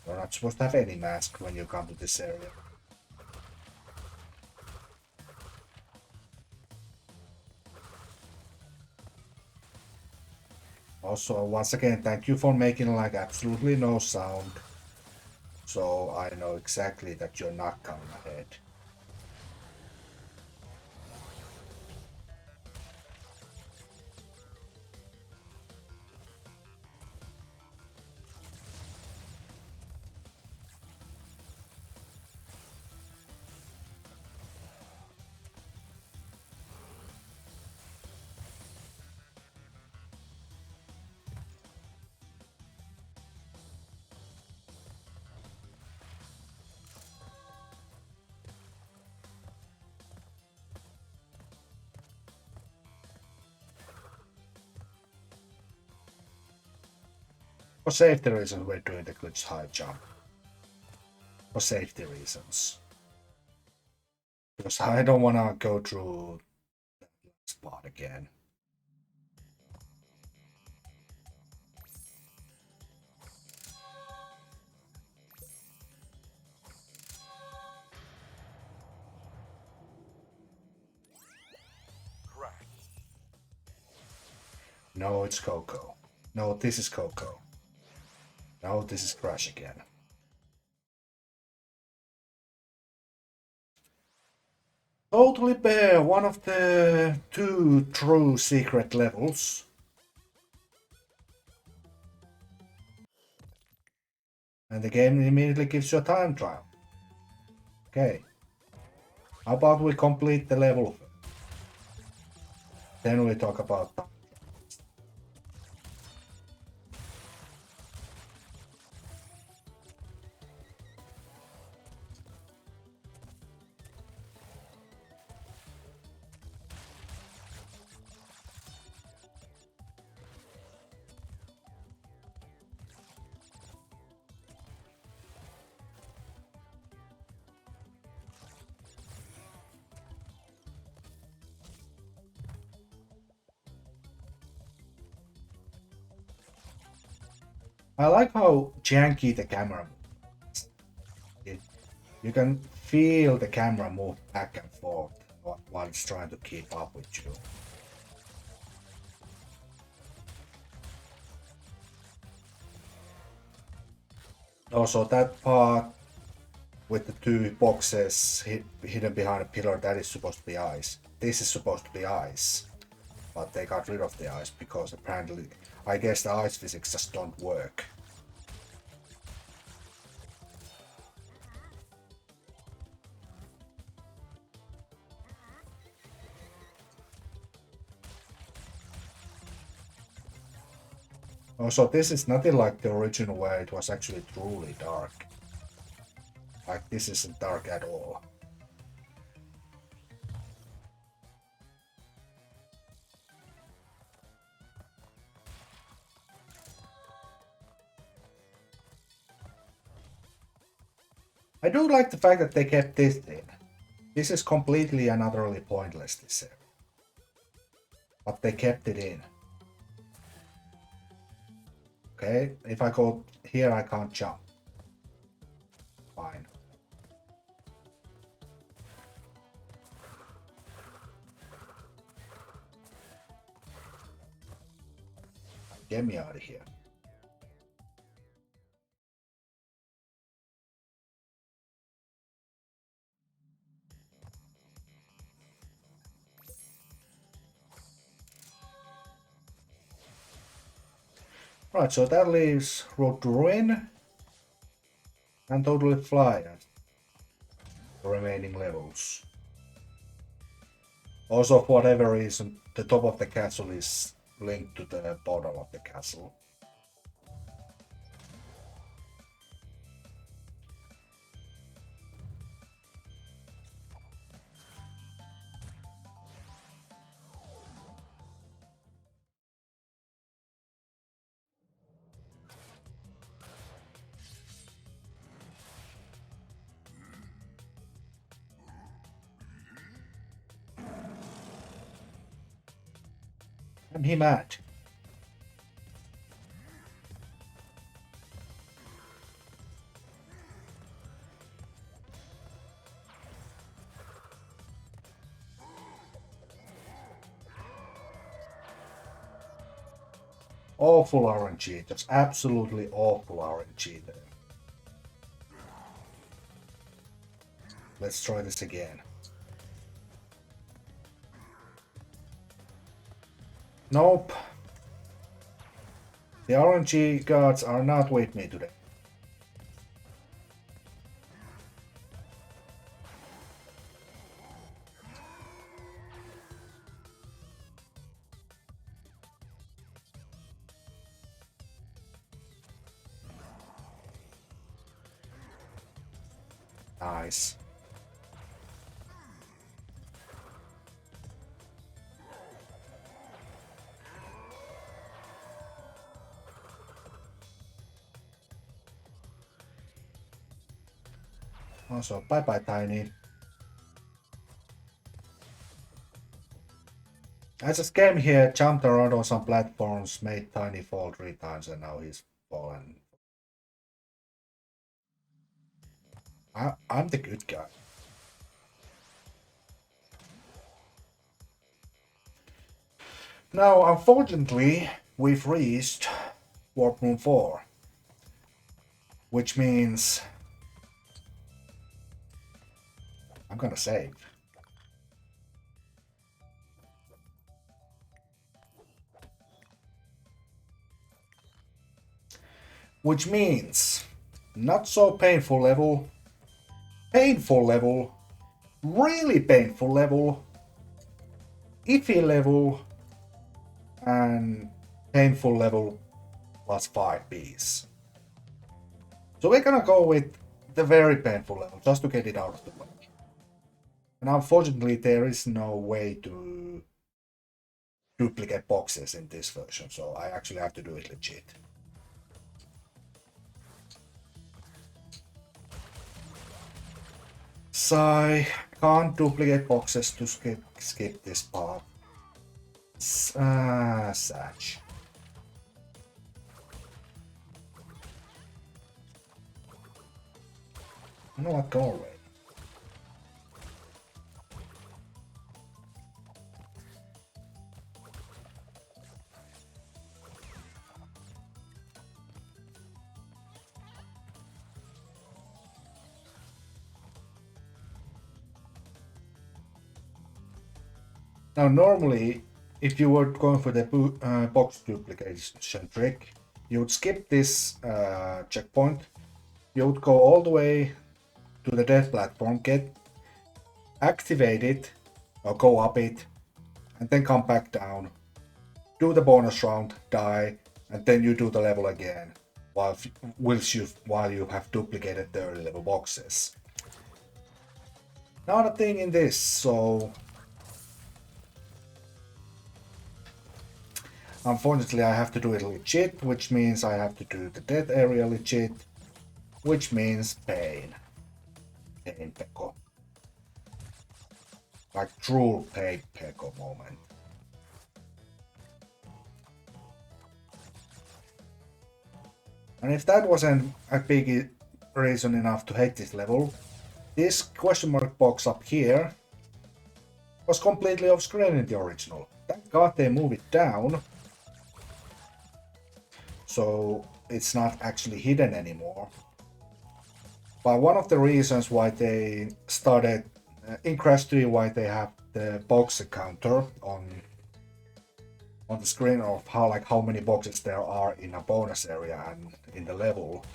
You're not supposed to have any mask when you come to this area. Also, once again, thank you for making like absolutely no sound. So I know exactly that you're not coming ahead. For safety reasons, we're doing the glitch high jump. For safety reasons. Because I don't want to go through that spot again. Crack. No, it's Coco. No, this is Coco. No, this is Crash again. Totally Bear, one of the 2 true secret levels. And the game immediately gives you a time trial. Okay. How about we complete the level? Then we talk about time. I like how janky the camera moves. You can feel the camera move back and forth while it's trying to keep up with you. Also, that part with the 2 boxes hidden behind a pillar, that is supposed to be ice. This is supposed to be ice. But they got rid of the ice because apparently, I guess the ice physics just don't work. Also, this is nothing like the original where it was actually truly dark. Like, this isn't dark at all. I do like the fact that they kept this in. This is completely and utterly pointless, this area. But they kept it in. Okay, if I go here, I can't jump. Fine. Get me out of here. Right, so that leaves Road to Ruin and Totally Fly as the remaining levels. Also, for whatever reason, the top of the castle is linked to the bottom of the castle. Am he mad? Awful RNG, just absolutely awful RNG there. Let's try this again. Nope. The RNG gods are not with me today. Nice. Also, bye bye, Tiny. I just came here, jumped around on some platforms, made Tiny fall 3 times, and now he's fallen. I'm the good guy. Now, unfortunately, we've reached Warp Room 4, which means I'm gonna save. Which means not so painful level, really painful level, iffy level, and painful level plus 5 Bs. So we're gonna go with the very painful level just to get it out of the way. And unfortunately, there is no way to duplicate boxes in this version, so I actually have to do it legit. Sigh, can't duplicate boxes to skip this part. Sad. You know what, go away. Now normally, if you were going for the box duplication trick, you would skip this checkpoint, you would go all the way to the death platform, activate it, or go up it, and then come back down, do the bonus round, die, and then you do the level again, while you have duplicated the early level boxes. Not a thing in this, so unfortunately I have to do it legit, which means I have to do the death area legit, which means pain. Pain Peko. Like true pain Peko moment. And if that wasn't a big reason enough to hate this level, this question mark box up here was completely off screen in the original. Thank God they moved it down, so it's not actually hidden anymore. But one of the reasons why they started in Crash 3, why they have the box counter on the screen of how many boxes there are in a bonus area and in the level.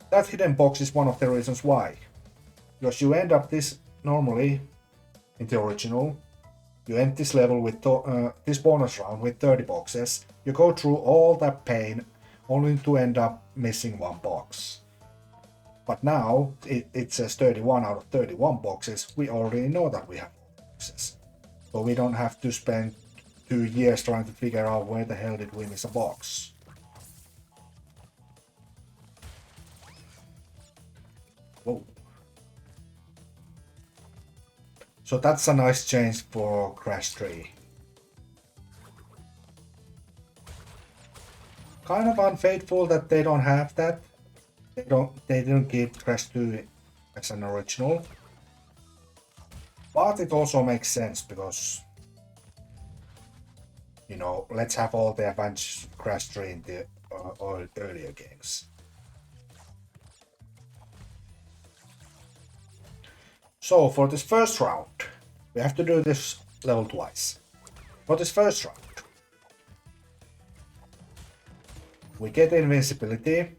That hidden box is one of the reasons why. Because you end up this normally in the original, you end this level with this bonus round with 30 boxes. You go through all that pain only to end up missing one box. But now it says 31 out of 31 boxes. We already know that we have boxes. So we don't have to spend 2 years trying to figure out where the hell did we miss a box. Whoa. So that's a nice change for Crash 3. kind of unfaithful that they don't have that. They didn't keep Crash 2 as an original. But it also makes sense because, you know, let's have all the adventures of Crash 3 in the earlier games. So for this first round, we have to do this level twice. For this first round, we get invincibility.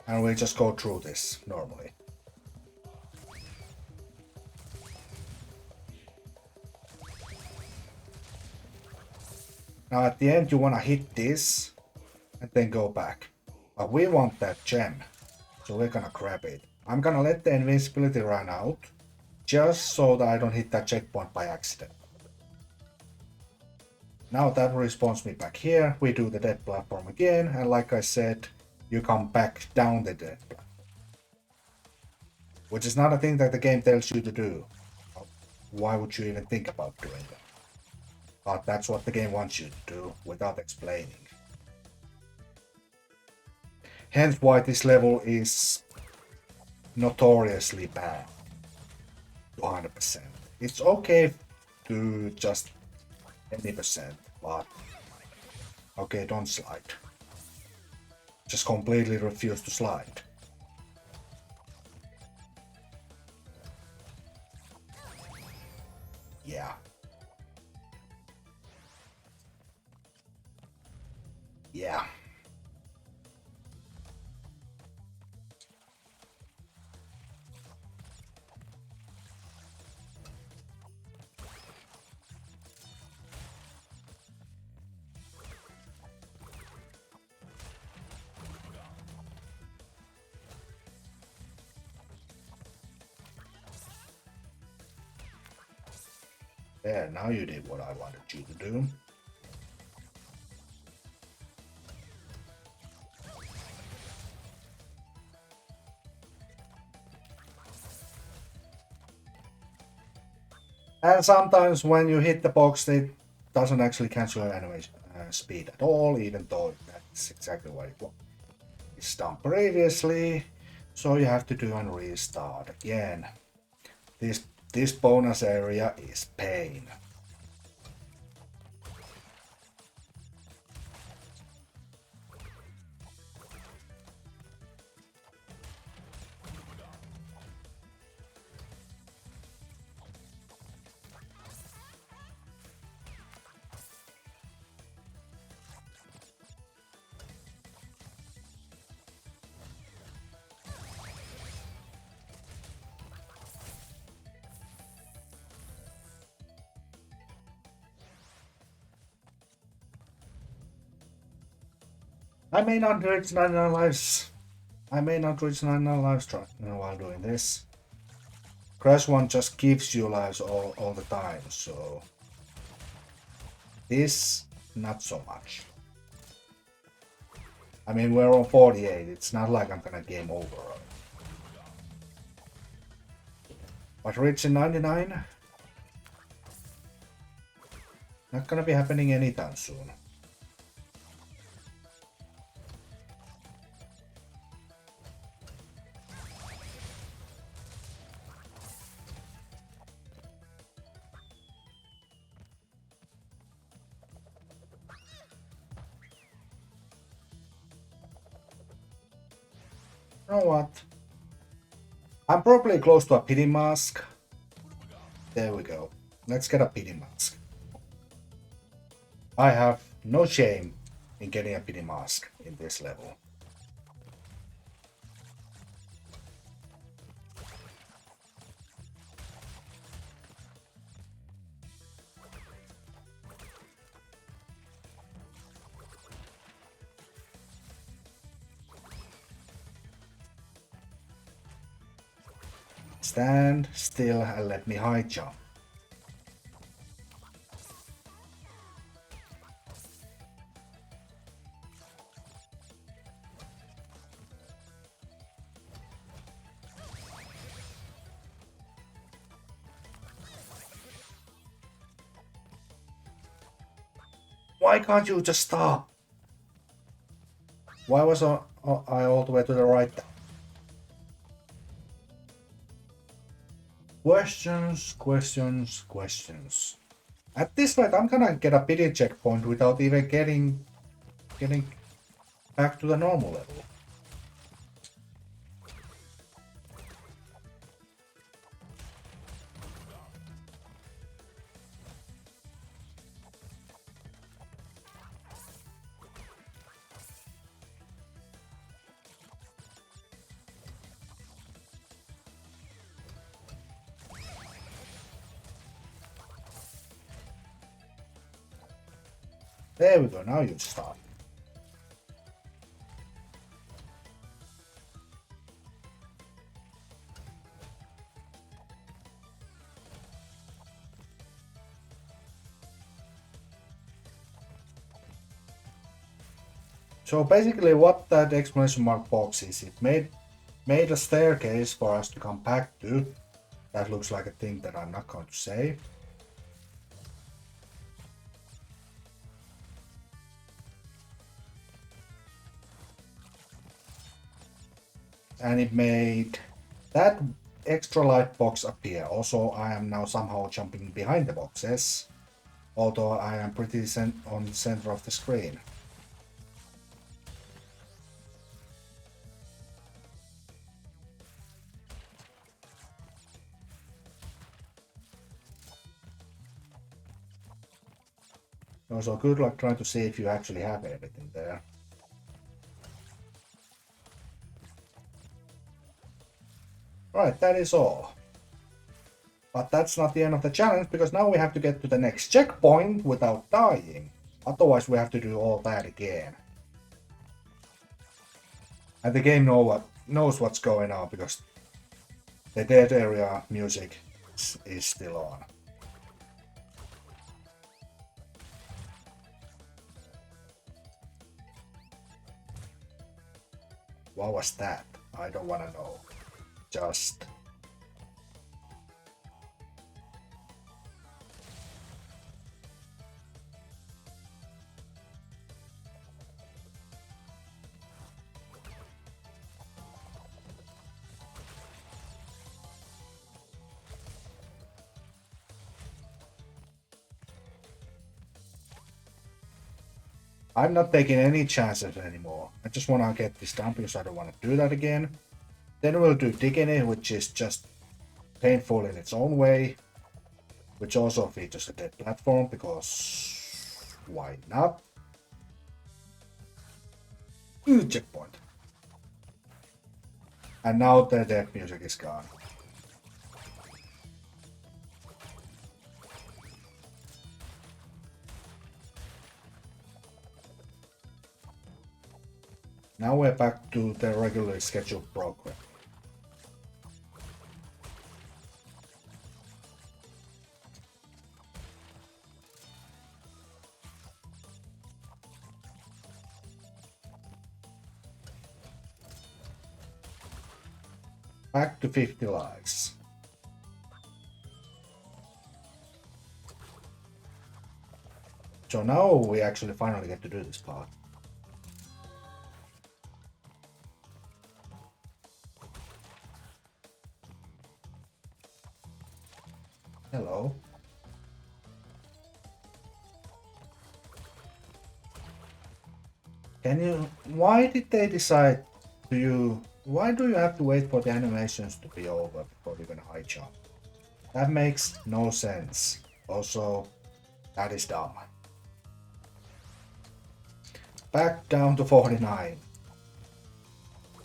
And we just go through this normally. Now at the end you wanna hit this and then go back. But we want that gem, so we're gonna grab it. I'm gonna let the invincibility run out, just so that I don't hit that checkpoint by accident. Now that respawns me back here, we do the dead platform again, and like I said, you come back down the dead platform. Which is not a thing that the game tells you to do. Why would you even think about doing that? But that's what the game wants you to do without explaining. Hence why this level is notoriously bad. 100%. It's okay to just any percent, but okay, don't slide. Just completely refuse to slide. Yeah. Yeah. There, now you did what I wanted you to do. And sometimes when you hit the box, it doesn't actually cancel your animation speed at all, even though that's exactly what it was done previously. So you have to do a restart again. This bonus area is pain. I may not reach 99 lives. I may not reach 99 lives while doing this. Crash 1 just gives you lives all the time, so this not so much. I mean, we're on 48, it's not like I'm gonna game over. But reaching 99? Not gonna be happening anytime soon. You know what? I'm probably close to a pity mask. There we go. Let's get a pity mask. I have no shame in getting a pity mask in this level. Stand still and let me high jump. Why can't you just stop? Why was I all the way to the right? Questions, questions, questions. At this rate, I'm gonna get a pity checkpoint without even getting back to the normal level. There we go, now you stop. So basically what that exclamation mark box is, it made a staircase for us to come back to. That looks like a thing that I'm not going to say. And it made that extra light box appear. Also, I am now somehow jumping behind the boxes, although I am pretty on the center of the screen. Also, good luck trying to see if you actually have everything there. Right, that is all. But that's not the end of the challenge, because now we have to get to the next checkpoint without dying. Otherwise we have to do all that again. And the game knows what's going on, because the dead area music is still on. What was that? I don't want to know. Just... I'm not taking any chances anymore. I just want to get this done because I don't want to do that again. Then we'll do digging it, which is just painful in its own way, which also features a dead platform, because why not? Checkpoint. And now the dead music is gone. Now we're back to the regularly scheduled program. Back to 50 lives. So now we actually finally get to do this part. Hello. Why did they decide why do you have to wait for the animations to be over before you're gonna high jump? That makes no sense. Also, that is dumb. Back down to 49.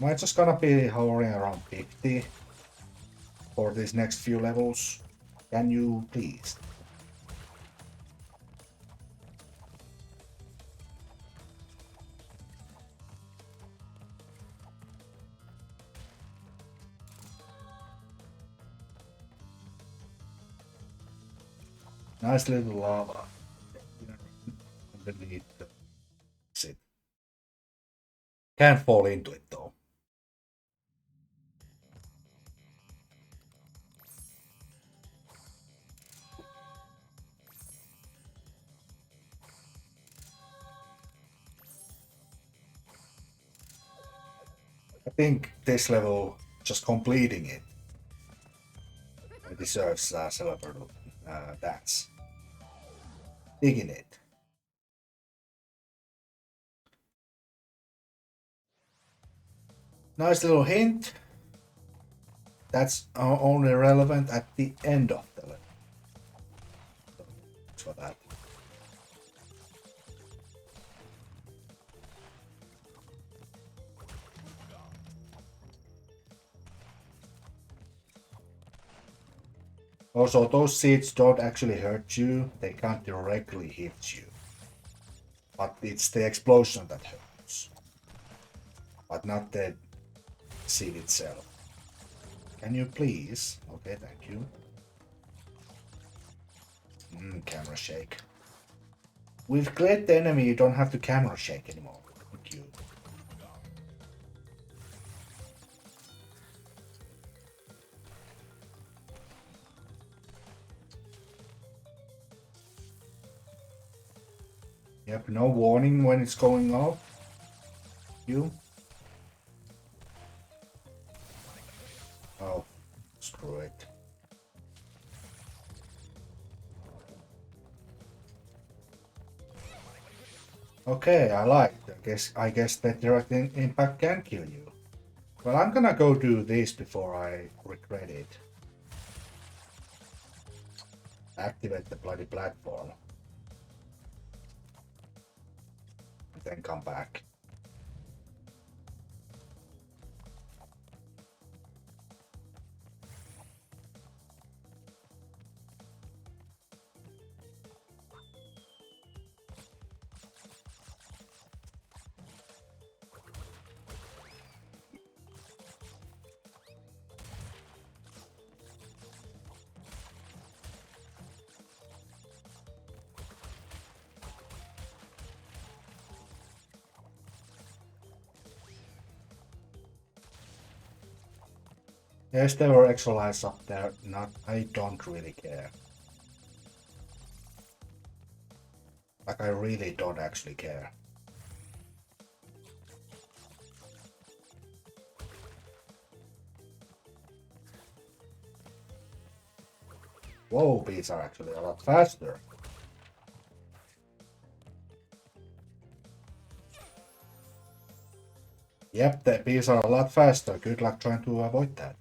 Am I just gonna be hovering around 50 for these next few levels? Can you please? Nice little lava underneath the exit. Can't fall into it though. think this level, just completing it, deserves a silver dance. Digging it. Nice little hint. That's only relevant at the end of the level. So, thanks for that. Also, those seeds don't actually hurt you, they can't directly hit you. But it's the explosion that hurts. But not the seed itself. Can you please? Okay, thank you. Camera shake. With cleared the enemy, you don't have to camera shake anymore. Thank you. Yep, no warning when it's going off. You? Oh, screw it. Okay, I like. I guess that direct impact can kill you. Well, I'm gonna go do this before I regret it. Activate the bloody platform. And then come back. Yes, there were extra lives up there. Not, I don't really care. Like, I really don't actually care. Whoa, beats are actually a lot faster. Yep, the bees are a lot faster. Good luck trying to avoid that.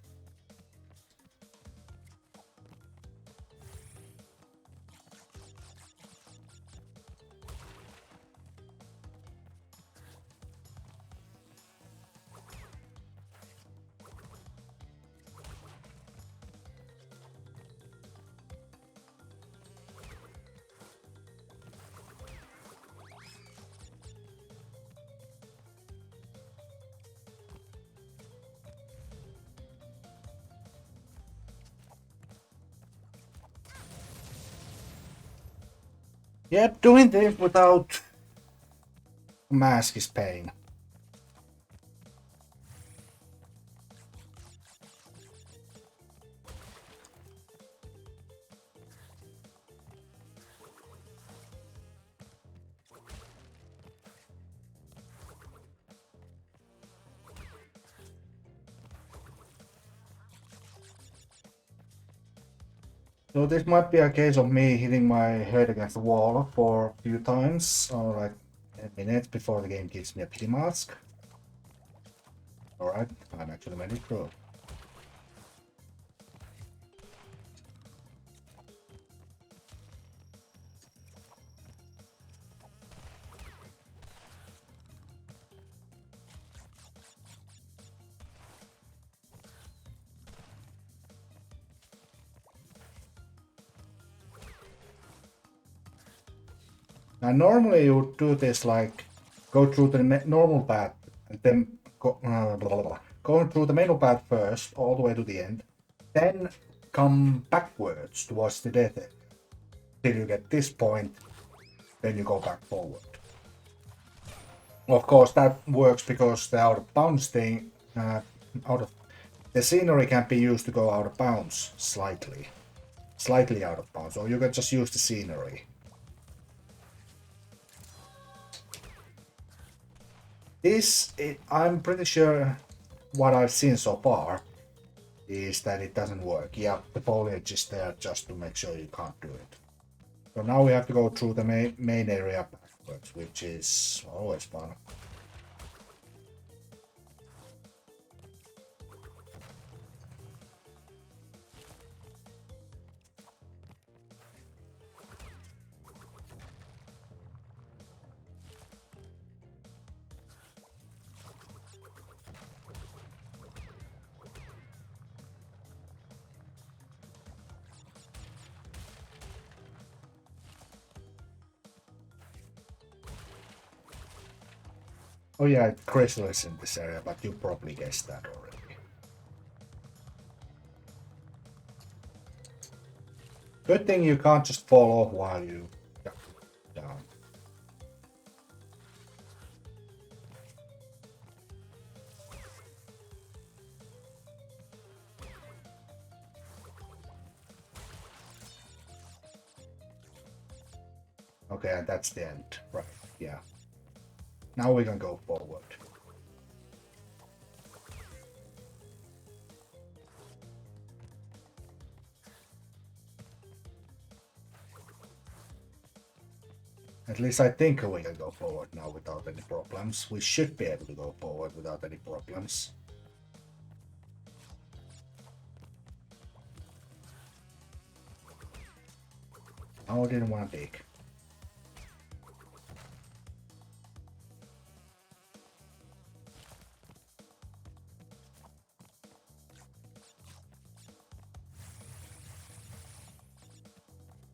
Yep, doing this without mask is pain. So this might be a case of me hitting my head against the wall for a few times, or like 10 minutes before the game gives me a pity mask. Alright, I'm actually made it through. Now normally you would do this like go through the normal path and then go through the menu path first all the way to the end, then come backwards towards the death end till you get this point, then you go back forward. Of course that works because the out of bounds thing, the scenery can be used to go out of bounds slightly out of bounds, or you can just use the scenery. I'm pretty sure what I've seen so far is that it doesn't work. Yeah, the foliage is there just to make sure you can't do it. So now we have to go through the main area backwards, which is always fun. Oh yeah, Crystal is in this area, but you probably guessed that already. Good thing you can't just fall off while you down. Okay, and that's the end. Right, yeah. Now we can go forward. At least I think we can go forward now without any problems. We should be able to go forward without any problems. Oh, I didn't want to dig.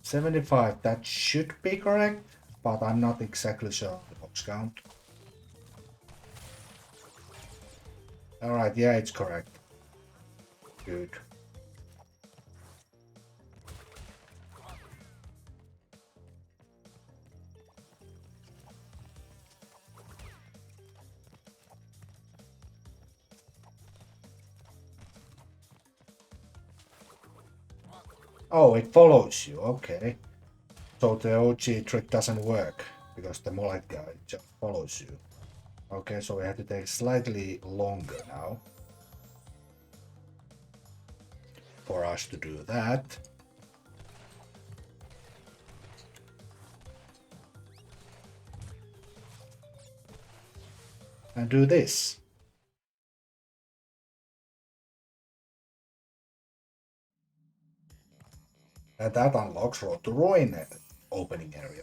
$75, that should be correct, but I'm not exactly sure of the box count. Alright, yeah, it's correct. Good. Oh, it follows you, okay. So the OG trick doesn't work, because the mullet guy just follows you. Okay, so we have to take slightly longer now for us to do that. And do this. And that unlocks Road to Ruin opening area.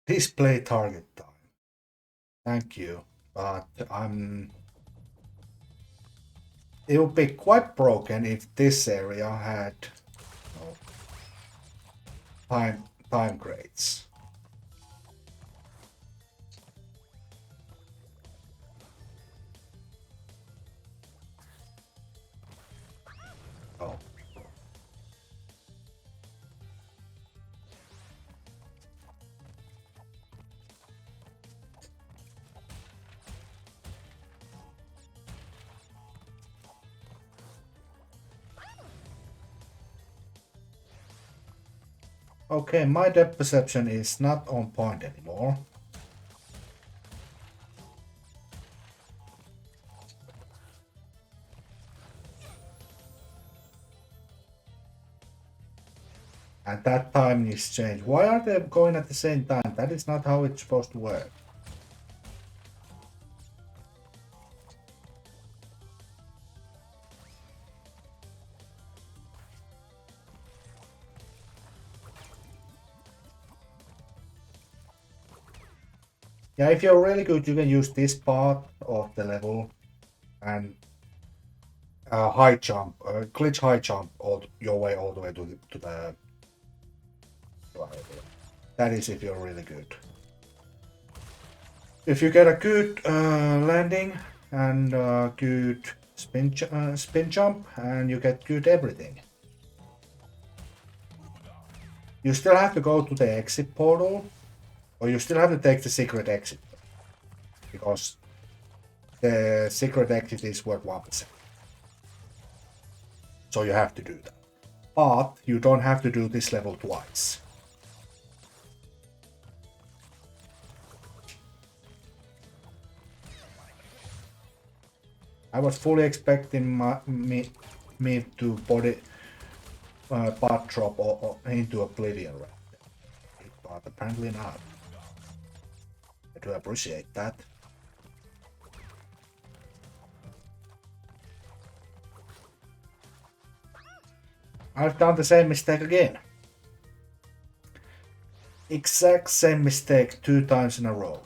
Display target time. Thank you, but it would be quite broken if this area had time grades. Oh. Okay, my depth perception is not on point anymore. And that time is changed. Why are they going at the same time? That is not how it's supposed to work. Yeah, if you're really good, you can use this part of the level and high jump, glitch high jump your way all the way to the that is if you're really good. If you get a good landing and good spin jump, and you get good everything. You still have to go to the exit portal, or you still have to take the secret exit, because the secret exit is worth 1%. So you have to do that. But you don't have to do this level twice. I was fully expecting me to butt drop or into oblivion right there, but apparently not. I do appreciate that. I've done the same mistake again. Exact same mistake 2 times in a row.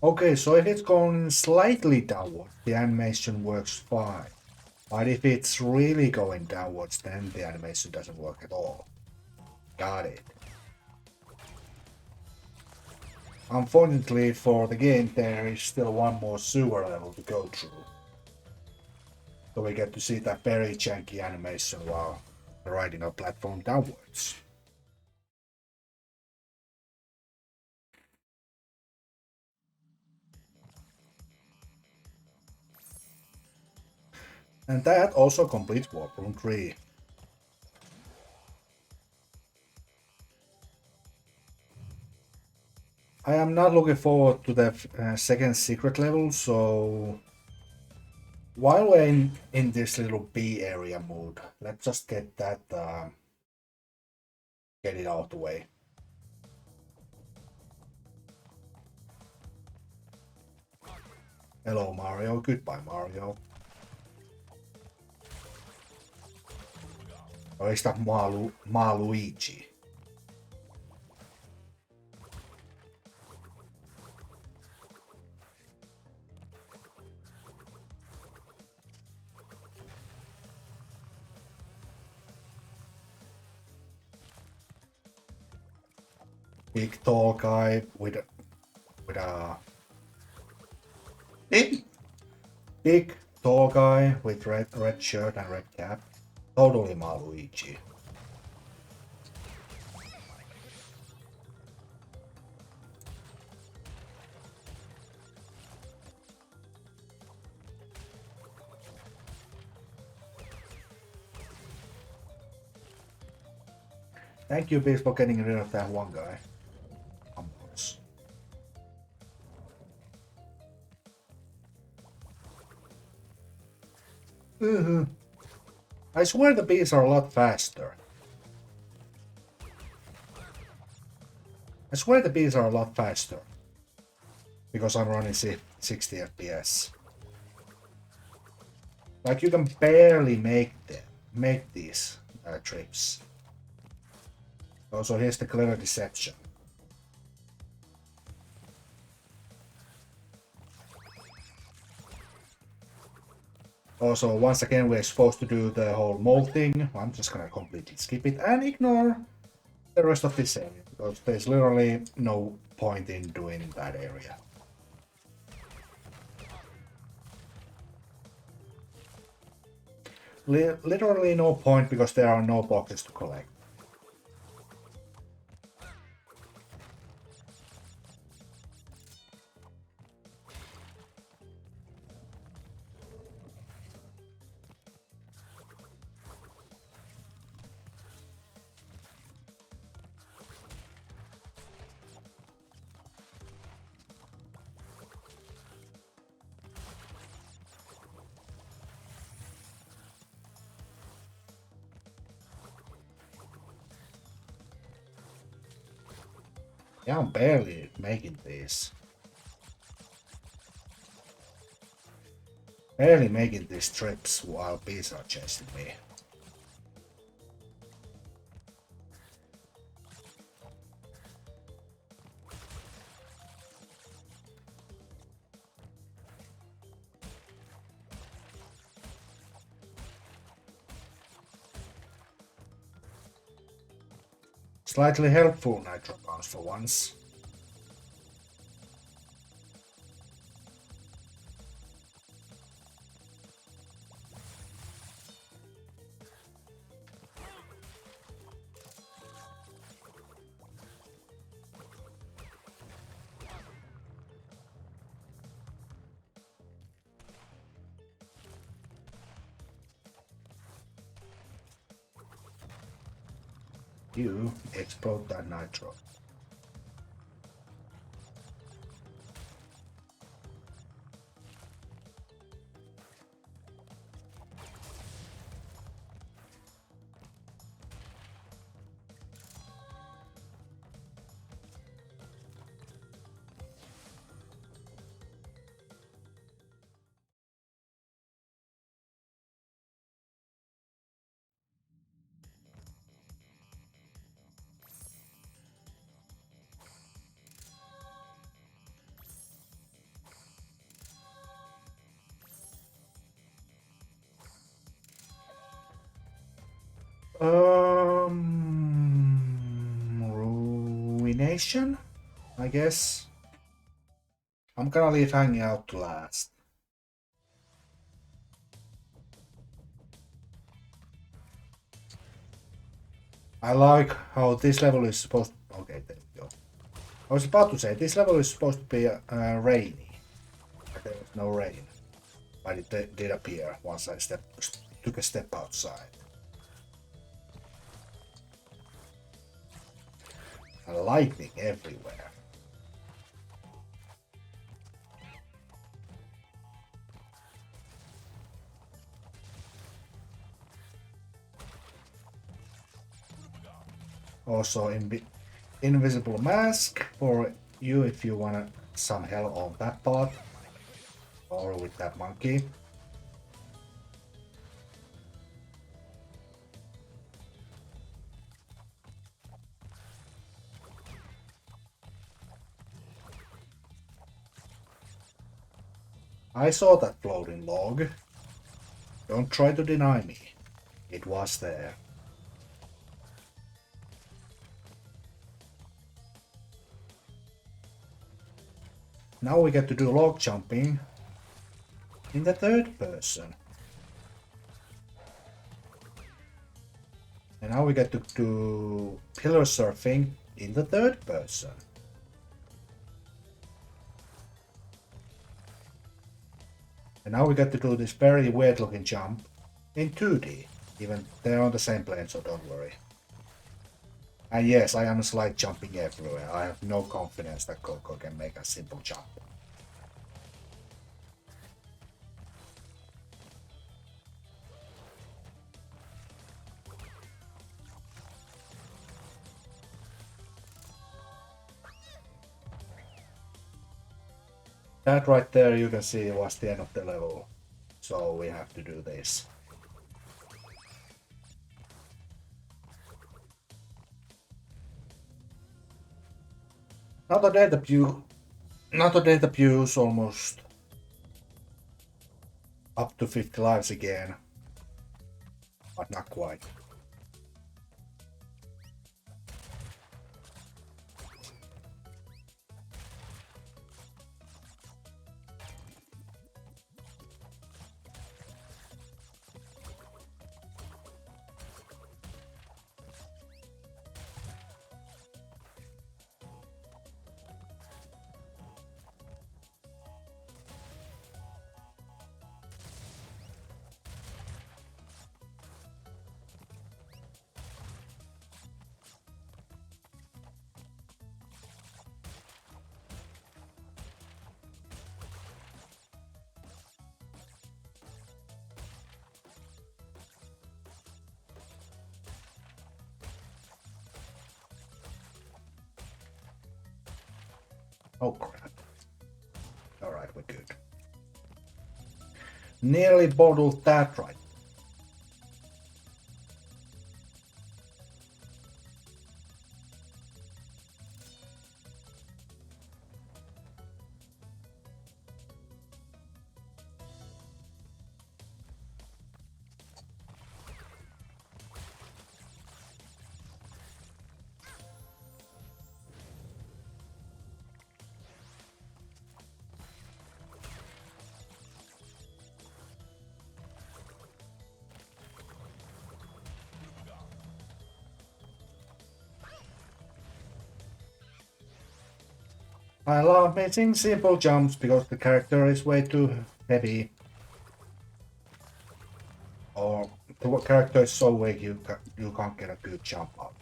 Okay, so if it's going slightly downward, the animation works fine. But if it's really going downwards, then the animation doesn't work at all. Got it. Unfortunately for the game, there is still one more sewer level to go through. So we get to see that very janky animation while riding a platform downwards. And that also completes Warp Room 3. I am not looking forward to the second secret level, so while we're in this little B area mode, let's just get that, get it out of the way. Hello Mario, goodbye Mario. Or is that Luigi? Big tall guy with a big tall guy with red shirt and red cap. Totally Luigi. Thank you, Beast, for getting rid of that one guy. I swear the bees are a lot faster. I swear the bees are a lot faster. Because I'm running 60 FPS. Like you can barely make these trips. Also, here's the clever deception. Also, once again, we're supposed to do the whole mold thing. I'm just gonna completely skip it and ignore the rest of this area, because there's literally no point in doing that area. Literally no point, because there are no boxes to collect. Yeah, I'm barely making this. Barely making these trips while bees are chasing me. Slightly helpful nitro bounce for once. You explode that nitro. Ruination, I guess. I'm gonna leave hanging out to last. I like how this level is supposed. Okay, there we go. I was about to say this level is supposed to be rainy, but there was no rain. But it did appear once I took a step outside. And lightning everywhere. Also, invisible mask for you if you want some help on that part. Or with that monkey. I saw that floating log. Don't try to deny me. It was there. Now we get to do log jumping in the third person. And now we get to do pillar surfing in the third person. And now we get to do this very weird looking jump in 2D. Even they're on the same plane, so don't worry. And yes, I am slide jumping everywhere. I have no confidence that Coco can make a simple jump. That right there you can see was the end of the level. So we have to do this. Now the data views almost up to 50 lives again. But not quite. Oh crap. Alright, we're good. Nearly bottled that right. I love missing simple jumps because the character is way too heavy. Or the character is so weak you can't get a good jump up.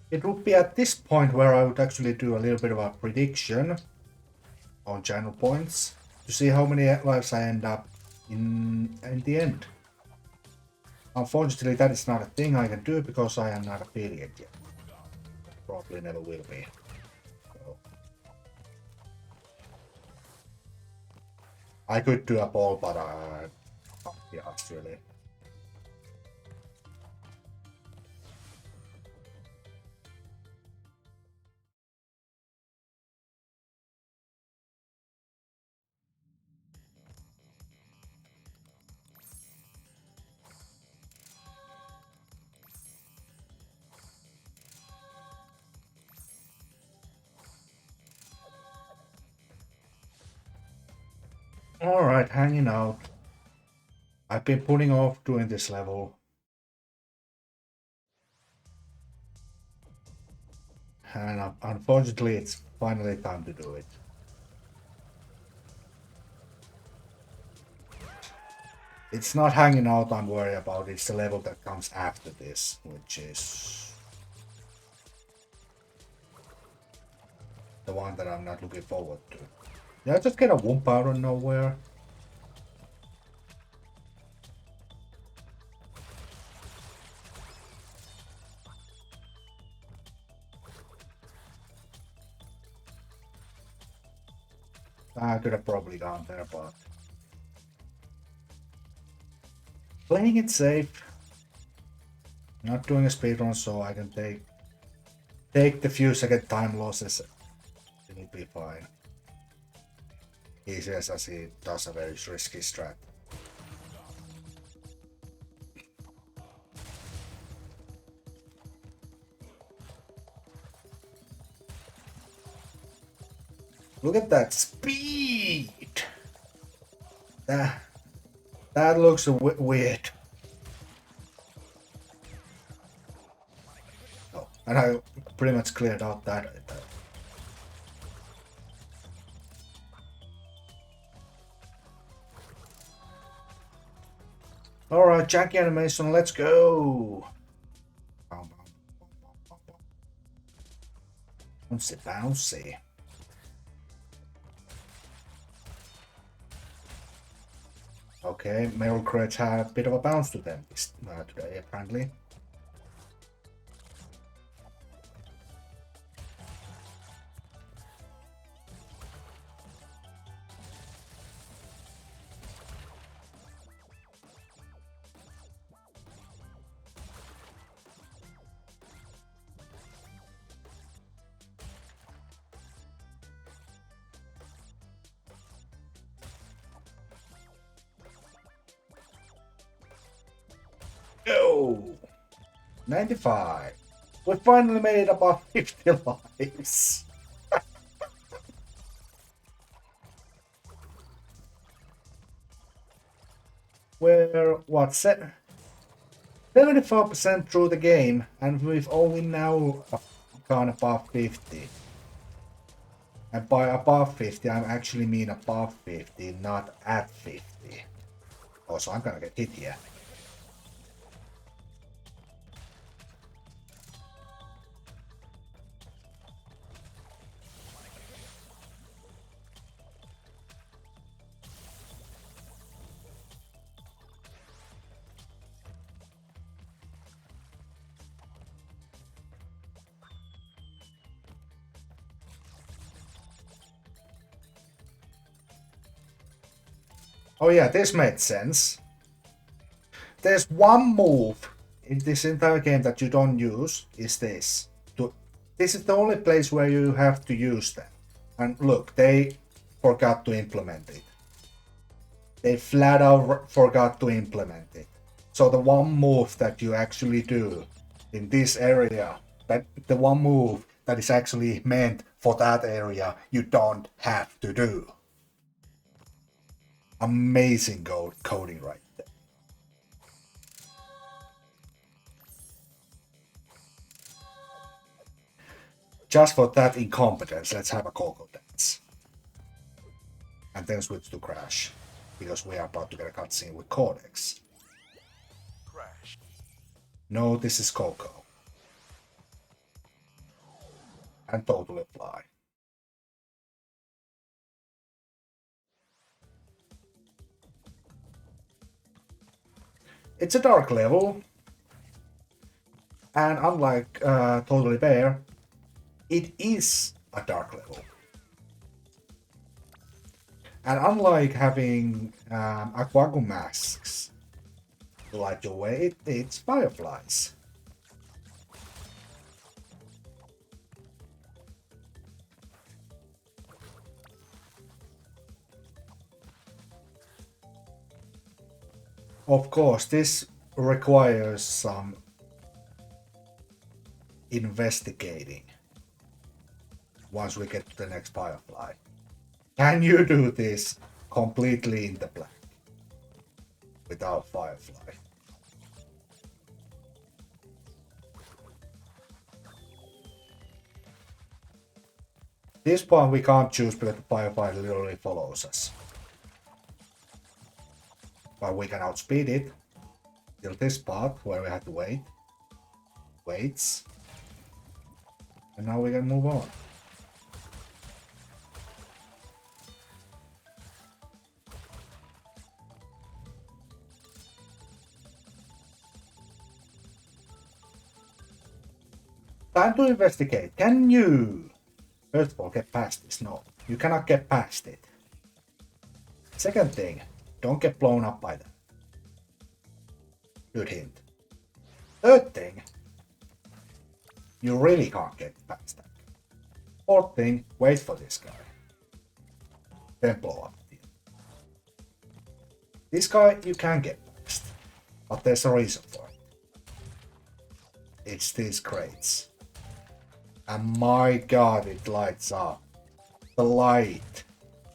It would be at this point where I would actually do a little bit of a prediction on channel points to see how many lives I end up in the end. Unfortunately, that is not a thing I can do because I am not affiliate yet. Probably never will be. So, I could do a poll, but I can't be asked really. Alright, hanging out. I've been putting off doing this level. And unfortunately, it's finally time to do it. It's not hanging out I'm worried about, it's the level that comes after this, which is the one that I'm not looking forward to. Did I just get a whoop out of nowhere? I could have probably gone there, but playing it safe. Not doing a speedrun so I can take the few second time losses. It will be fine. Easy as he does a very risky strat. Look at that speed! That looks weird. Oh, and I pretty much cleared out that. Alright, Jackie animation, let's go! Bouncy, bouncy. Okay, metal crates have a bit of a bounce to them today, apparently. Go! 95. We finally made it above 50 lives. We're, what, 74% through the game, and we've only now gone above 50. And by above 50, I actually mean above 50, not at 50. Also, I'm gonna get hit here. Oh yeah, this made sense. There's one move in this entire game that you don't use, is this. This is the only place where you have to use them. And look, they forgot to implement it. They flat out forgot to implement it. So the one move that you actually do in this area, that the one move that is actually meant for that area, you don't have to do. Amazing coding right there. Just for that incompetence, let's have a Coco dance. And then switch to Crash, because we are about to get a cutscene with Cortex. Crash. No, this is Coco. And totally fly. It's a dark level, and unlike Totally Bear, it is a dark level. And unlike having aquagum masks to light your way, it's fireflies. Of course, this requires some investigating once we get to the next firefly. Can you do this completely in the black without firefly? This part we can't choose because the firefly literally follows us. But we can outspeed it till this part where we have to wait. Waits. And now we can move on. Time to investigate. Can you, first of all, get past this? No, you cannot get past it. Second thing, don't get blown up by that. Good hint. Third thing, you really can't get past that. Fourth thing, wait for this guy. Then blow up. This guy you can get past, but there's a reason for it. It's these crates. And my god, it lights up. The light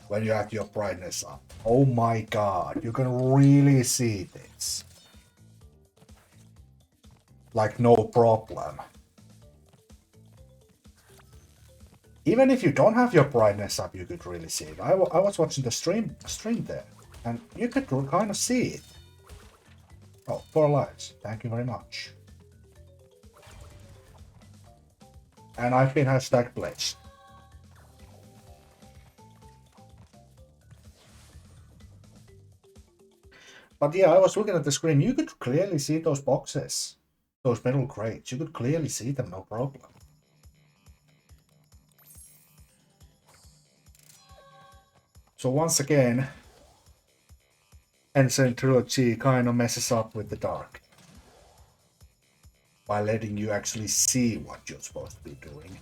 when you have your brightness up. Oh my god, you can really see this. Like no problem. Even if you don't have your brightness up, you could really see it. I was watching the stream there, and you could kind of see it. Oh, 4 lives. Thank you very much. And I've been hashtag pledged. But yeah, I was looking at the screen. You could clearly see those boxes. Those metal crates. You could clearly see them, no problem. So once again, Sane Trilogy kind of messes up with the dark by letting you actually see what you're supposed to be doing.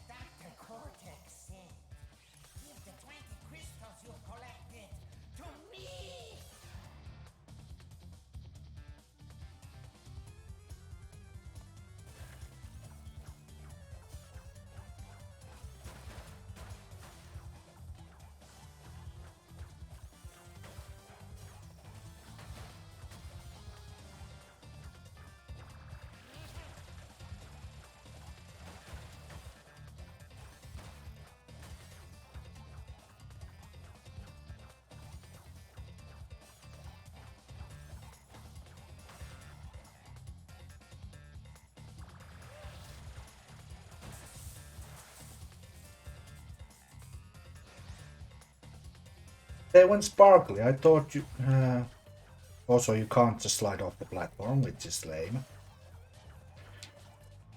Dr. Cortex said, give the 20 crystals you collected to me! They went sparkly. I thought you... also, you can't just slide off the platform, which is lame.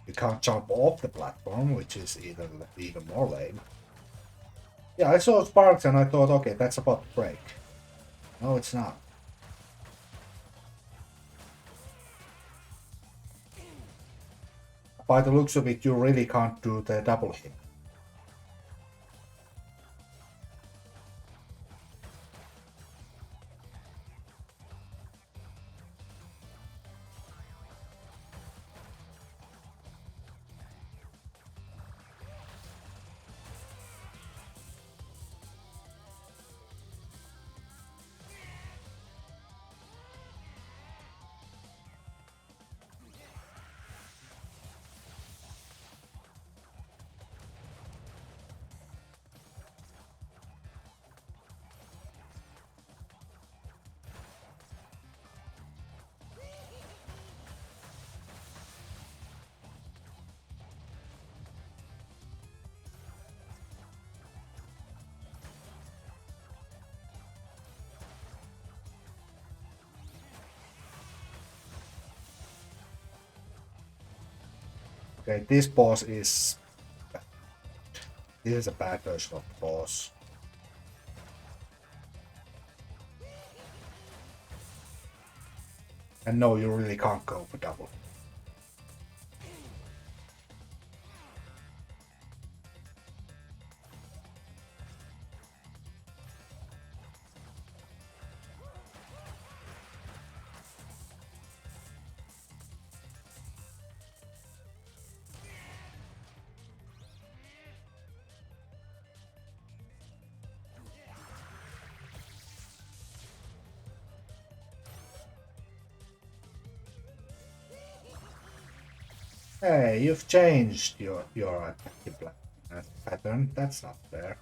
You can't jump off the platform, which is even more lame. Yeah, I saw sparks and I thought, okay, that's about to break. No, it's not. By the looks of it, you really can't do the double hit. Okay, this boss is... This is a bad version of the boss. And no, you really can't go for double. Hey, you've changed your attacking pattern. That's not fair.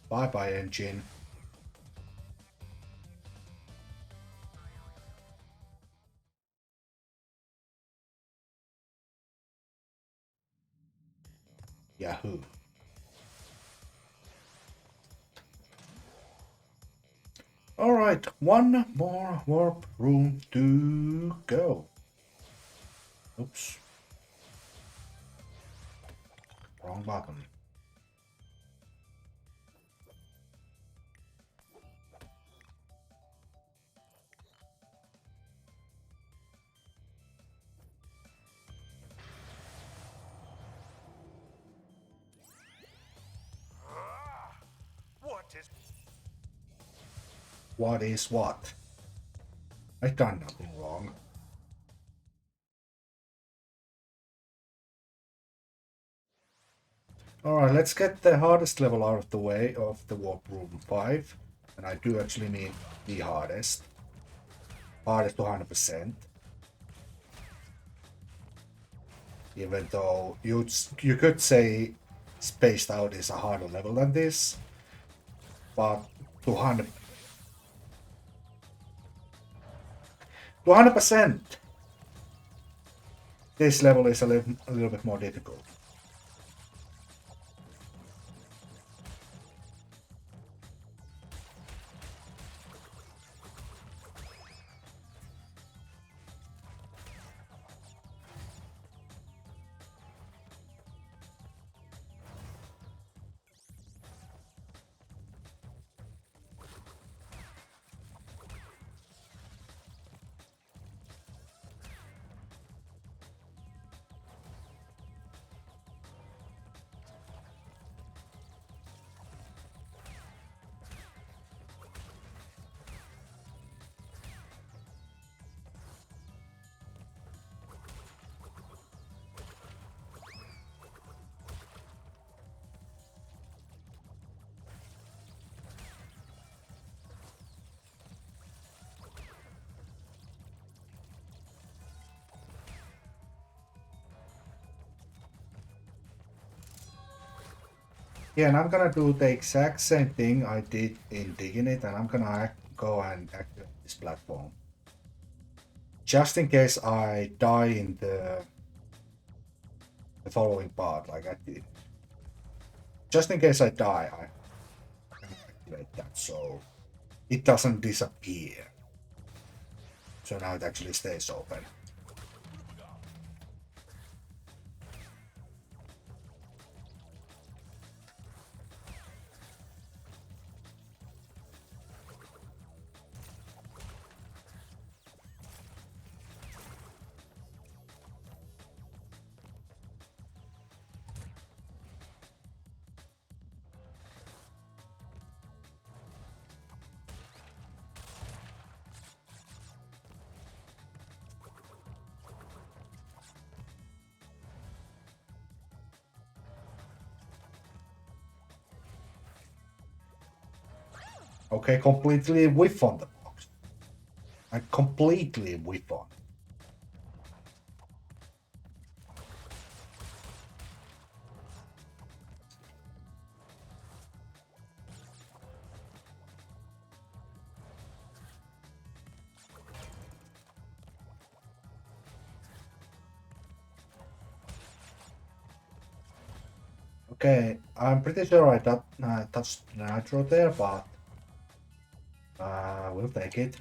Bye bye, engine. Yahoo. Alright, one more warp room to go. Oops. Wrong button. What is... What is what? I've done nothing wrong. Alright, let's get the hardest level out of the way of the warp room 5. And I do actually mean the hardest. Hardest to 100%. Even though you could say Spaced Out is a harder level than this. But to 100%, this level is a little bit more difficult. Yeah, and I'm gonna do the exact same thing I did in digging it, and I'm gonna go and activate this platform. Just in case I die in the the following part. Like just in case I die, I can activate that so it doesn't disappear. So now it actually stays open. Okay, completely whiff on the box. I completely whiff on. Okay, I'm pretty sure I touched nitro there, but we'll take it.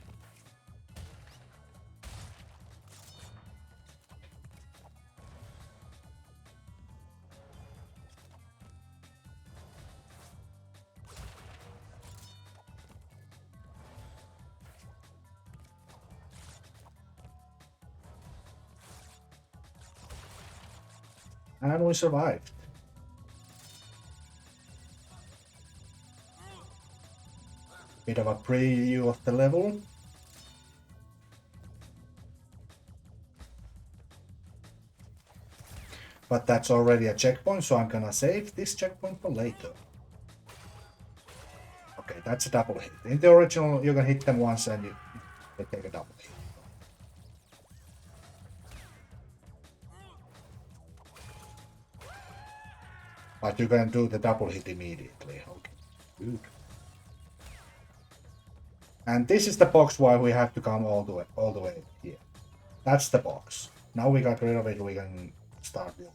And we survived. Bit of a preview of the level. But that's already a checkpoint, so I'm gonna save this checkpoint for later. Okay, that's a double hit. In the original, you can hit them once and they take a double hit. But you can do the double hit immediately. Okay, good. And this is the box why we have to come all the way here. That's the box. Now we got rid of it, we can start building.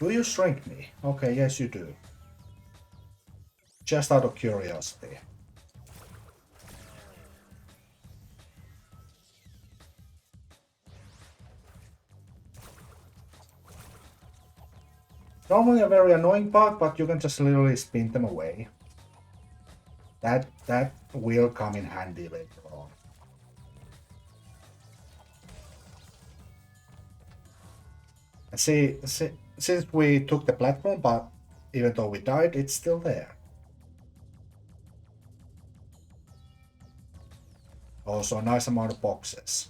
Do you shrink me? Okay, yes you do. Just out of curiosity. Normally a very annoying part, but you can just literally spin them away. That will come in handy later on. And see, since we took the platform, but even though we died, it's still there. Also, a nice amount of boxes.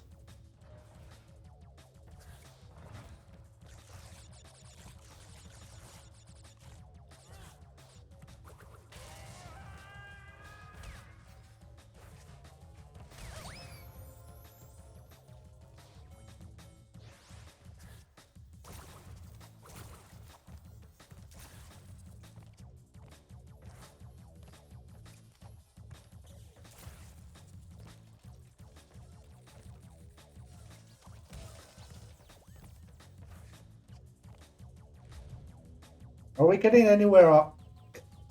Are we getting anywhere up?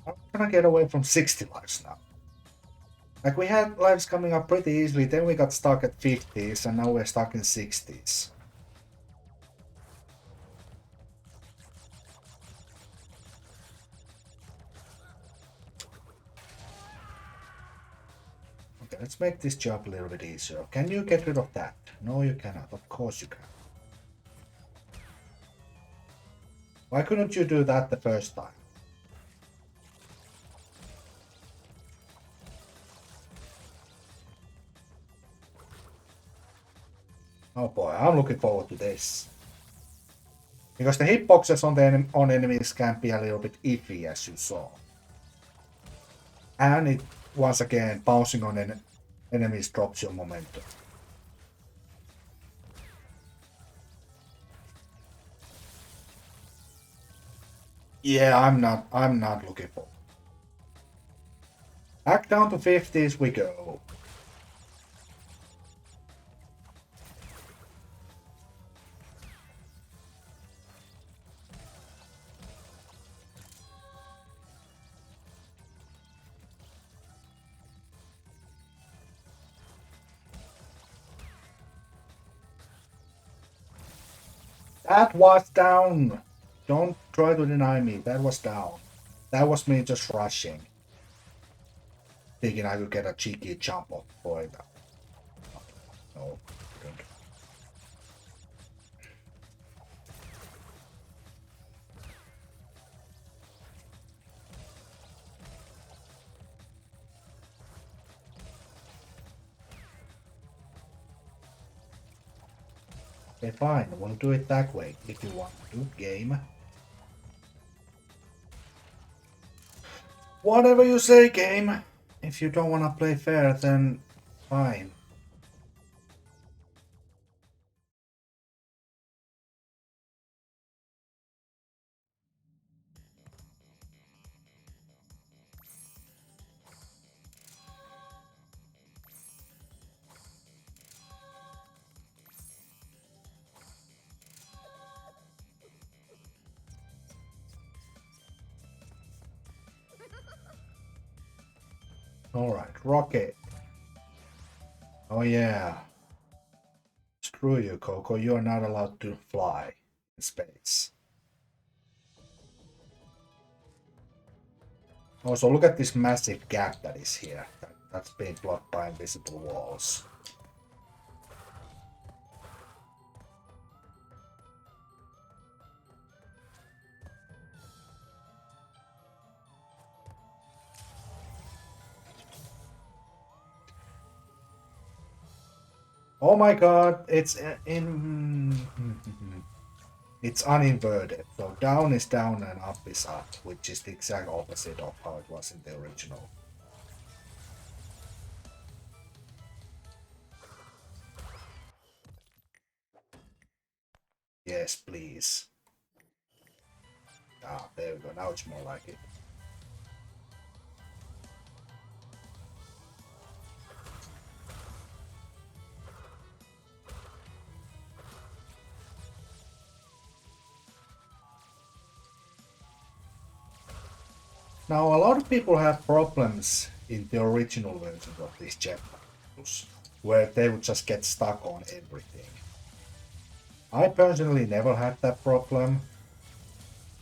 I'm gonna get away from 60 lives now. Like we had lives coming up pretty easily, then we got stuck at 50s, and now we're stuck in 60s. Okay, let's make this job a little bit easier. Can you get rid of that? No, you cannot. Of course you can. Why couldn't you do that the first time? Oh boy, I'm looking forward to this. Because the hitboxes on enemies can be a little bit iffy, as you saw. And it, once again, bouncing on enemies drops your momentum. Yeah, I'm not looking for. Back down to 50s we go. That was down. Don't try to deny me. That was down. That was me just rushing. Thinking I could get a cheeky jump off for it. No, couldn't. Okay, fine. We'll do it that way if you want to. Game. Whatever you say, game. If you don't want to play fair, then fine. Alright, rocket. Oh yeah. Screw you, Coco. You're not allowed to fly in space. Also, look at this massive gap that is here. That's being blocked by invisible walls. Oh my god, it's it's uninverted. So down is down and up is up, which is the exact opposite of how it was in the original. Yes, please. Ah, there we go. Now it's more like it. Now, a lot of people have problems in the original version of these jetpacks, where they would just get stuck on everything. I personally never had that problem.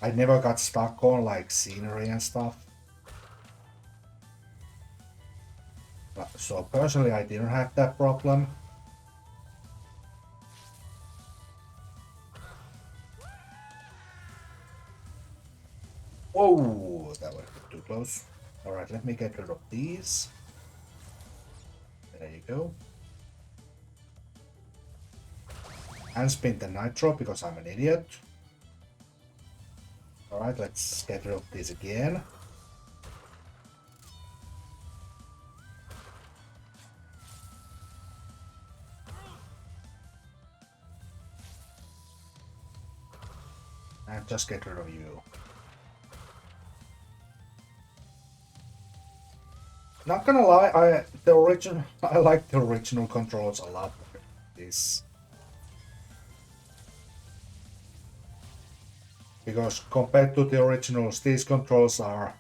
I never got stuck on like scenery and stuff. So personally, I didn't have that problem. Whoa, that was too close. Alright, let me get rid of these. There you go. And spin the nitro because I'm an idiot. Alright, let's get rid of these again. And just get rid of you. Not gonna lie, I like the original controls a lot better. This because compared to the originals, these controls are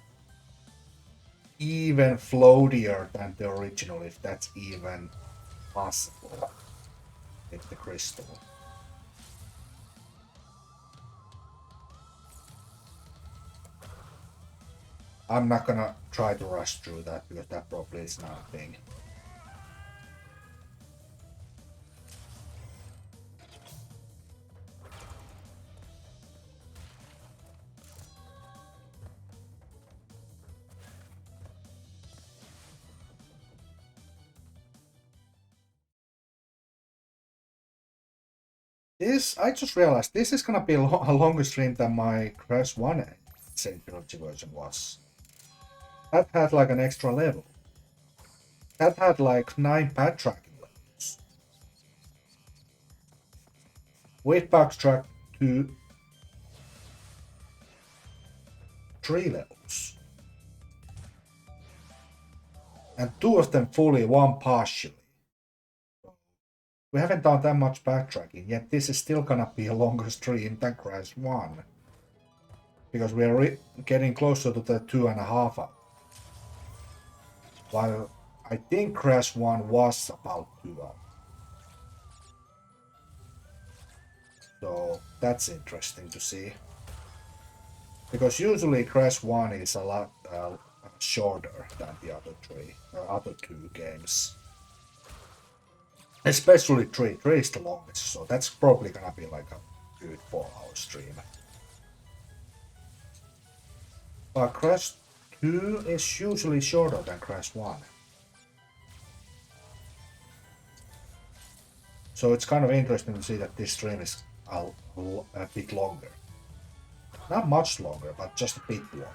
even floatier than the original, if that's even possible. With the crystal. I'm not gonna try to rush through that because that probably is not a thing. This, I just realized this is gonna be a longer stream than my Crash 1 Sane Trilogy version was. That had like an extra level. That had like 9 pad tracking levels. With backtrack to 3 levels. And 2 of them fully, 1 partially. We haven't done that much backtracking, yet this is still gonna be a longer stream than Crash 1. Because we are getting closer to the 2.5 hours. While I think Crash 1 was about 2 hours. So that's interesting to see. Because usually Crash 1 is a lot shorter than the other two games. Especially 3. 3 is the longest, so that's probably gonna be like a good 4-hour stream. But Crash 2 is usually shorter than Crash 1. So it's kind of interesting to see that this stream is a bit longer. Not much longer, but just a bit longer.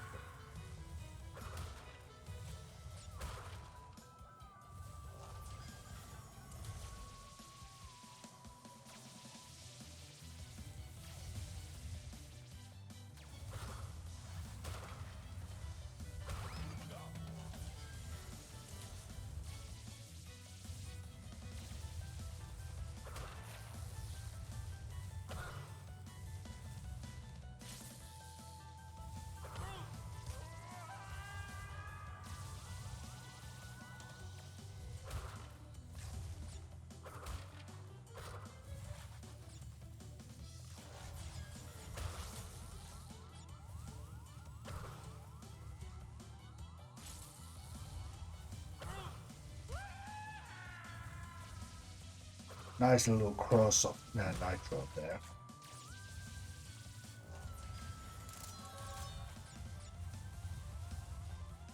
Nice little cross of Nitro there.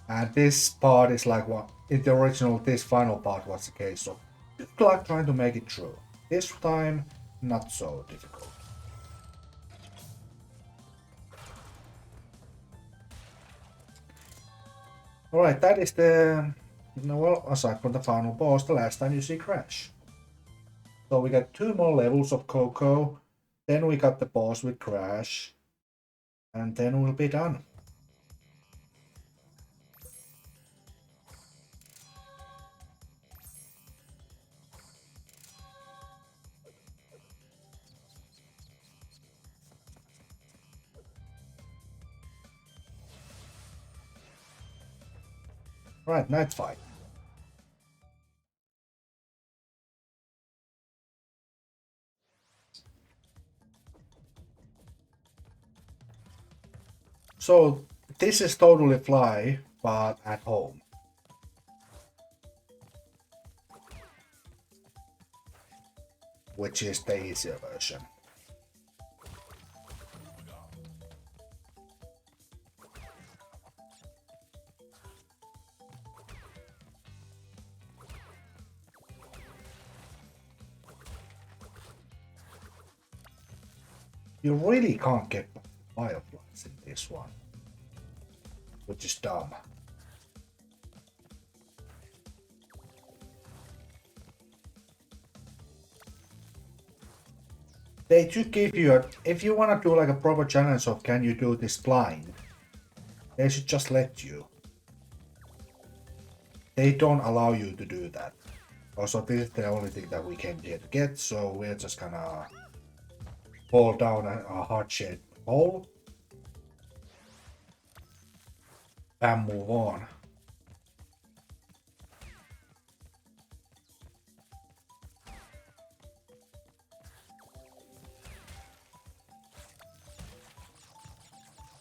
And this part is like what in the original, this final part was the case. So good luck trying to make it through. This time, not so difficult. Alright, that is the, well, aside from the final boss, the last time you see Crash. So we got 2 more levels of Coco, then we got the boss with Crash, and then we'll be done. Right, night fight. So this is totally Fly, but at home. Which is the easier version. You really can't get fireflies in this one, which is dumb. They should give you a, if you want to do like a proper challenge of can you do this blind, they should just let you. They don't allow you to do that. Also, this is the only thing that we came here to get, so we're just gonna fall down a heart-shaped hole and move on.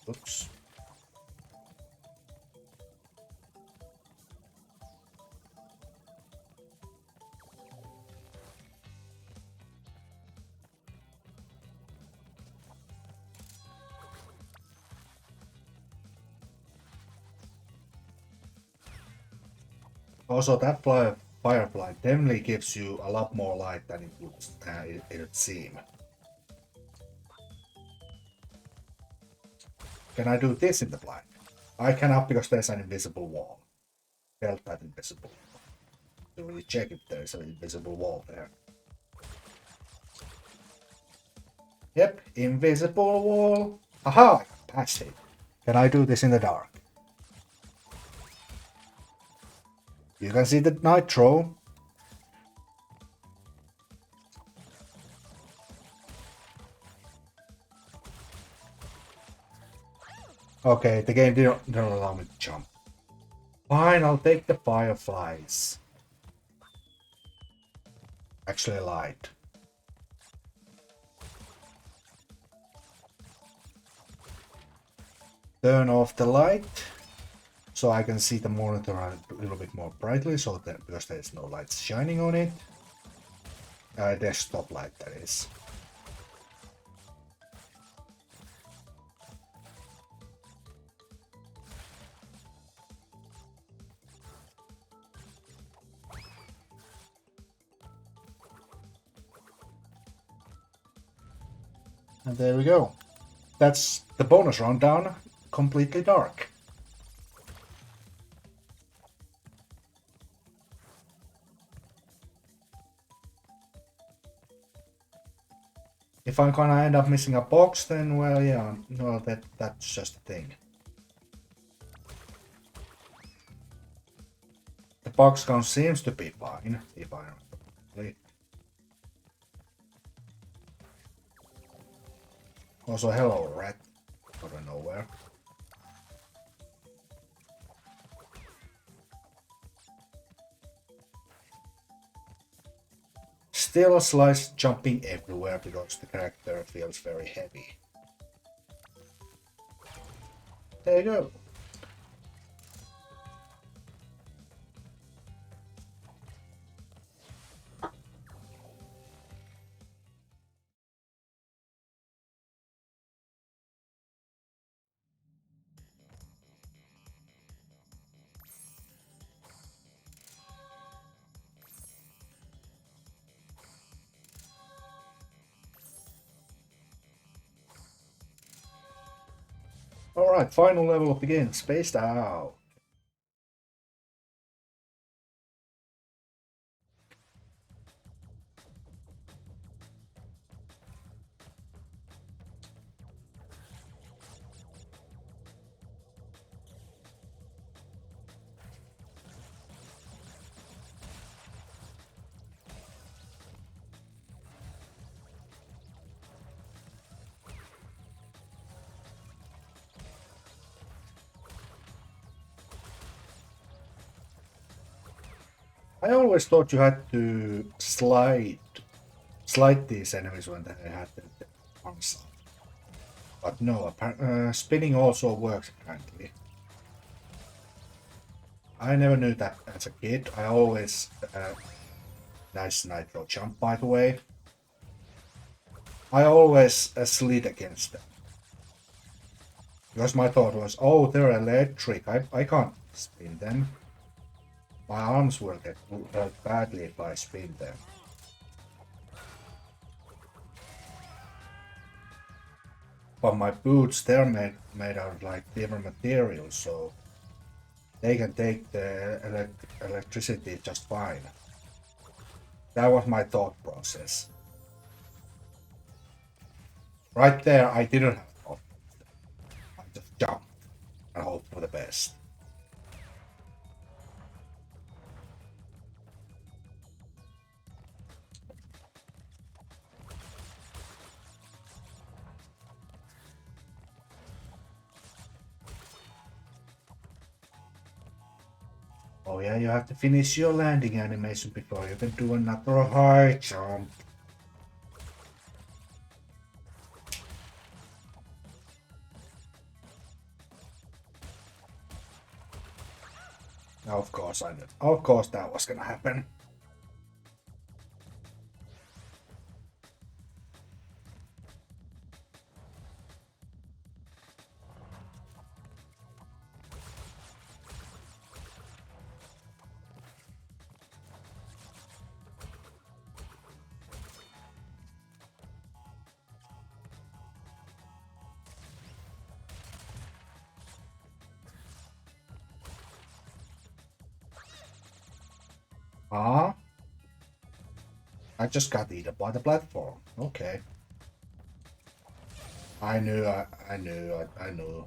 Oops. Also, that firefly definitely gives you a lot more light than it would seem. Can I do this in the blind? I cannot because there's an invisible wall. Felt that invisible wall. To really check if there's an invisible wall there. Yep, invisible wall. Aha! I passed it. Can I do this in the dark? You can see the nitro. Okay, the game didn't allow me to jump. Fine, I'll take the fireflies. Actually, I lied. turn off the light so I can see the monitor a little bit more brightly, so that because there's no lights shining on it. Desktop light, that is. And there we go. That's the bonus rundown, completely dark. If I'm gonna end up missing a box, then well, yeah, well, that's just a thing. The box count seems to be fine, if I remember correctly. Also, hello, rat. Out of nowhere. Still Slice jumping everywhere because the character feels very heavy. There you go. Alright, final level of the game, spaced out. I always thought you had to slide these enemies when they had the arms up. But no, spinning also works apparently. I never knew that as a kid. I always... nice nitro jump, by the way. I always slid against them. Because my thought was, oh, they're electric. I can't spin them. My arms will get hurt badly if I spin them. But my boots, they're made out of like different materials, so they can take the electricity just fine. That was my thought process. Right there, I didn't have thought. I just jumped and hoped for the best. Oh yeah, you have to finish your landing animation before you can do another high jump. Of course I knew. Of course that was gonna happen. Ah, I just got eaten by the platform. Okay. I knew, I knew, I knew.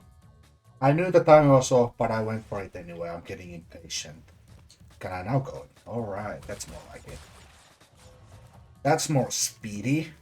I knew the time was off, but I went for it anyway. I'm getting impatient. Can I now go? Alright, that's more like it. That's more speedy.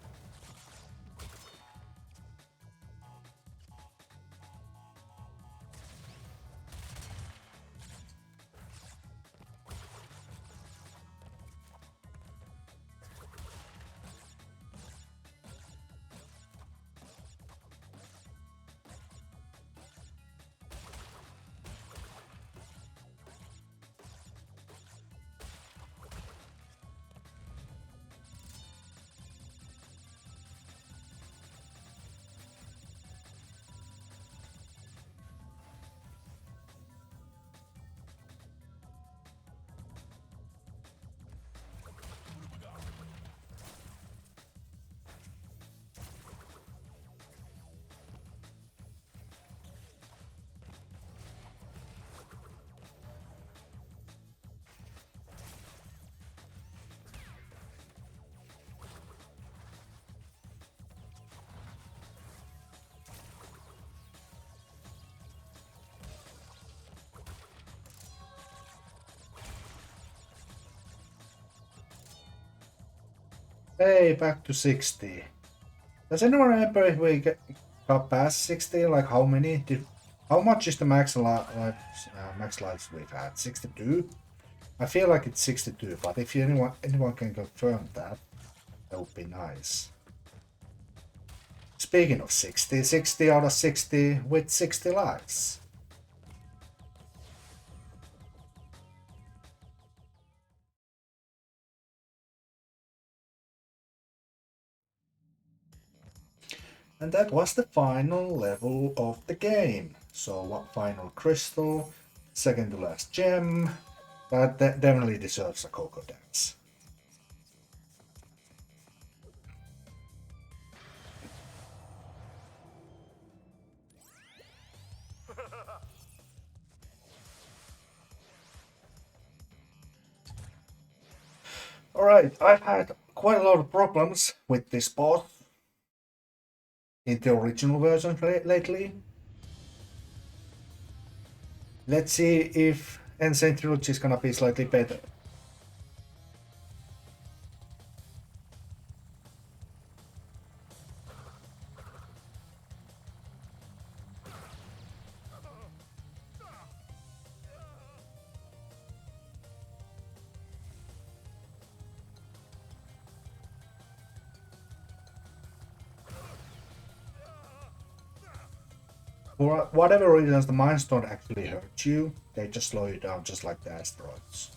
Hey, back to 60. Does anyone remember if we got past 60? Like how many? How much is the max lives we've had? 62? I feel like it's 62, but if anyone can confirm that, that would be nice. Speaking of 60, 60 out of 60 with 60 lives. And that was the final level of the game. So what final crystal, second to last gem, that definitely deserves a Coco dance. Alright, I've had quite a lot of problems with this boss in the original version lately. Let's see if Sane Trilogy is gonna be slightly better. For whatever reasons, the mines don't actually hurt you, they just slow you down just like the asteroids.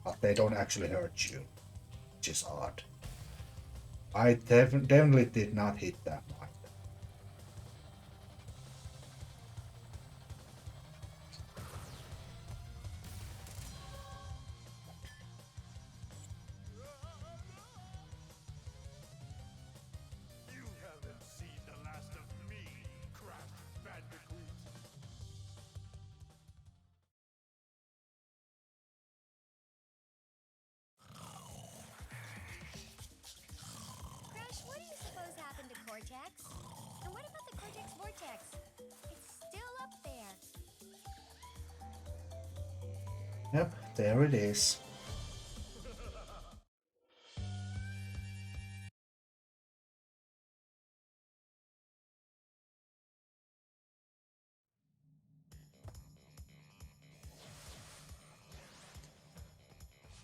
But they don't actually hurt you, which is odd. I definitely did not hit that mine. You haven't seen the last of me, Crash Bandicoot. Crash, what do you suppose happened to Cortex? And what about the Cortex Vortex? It's still up there. Yep, there it is.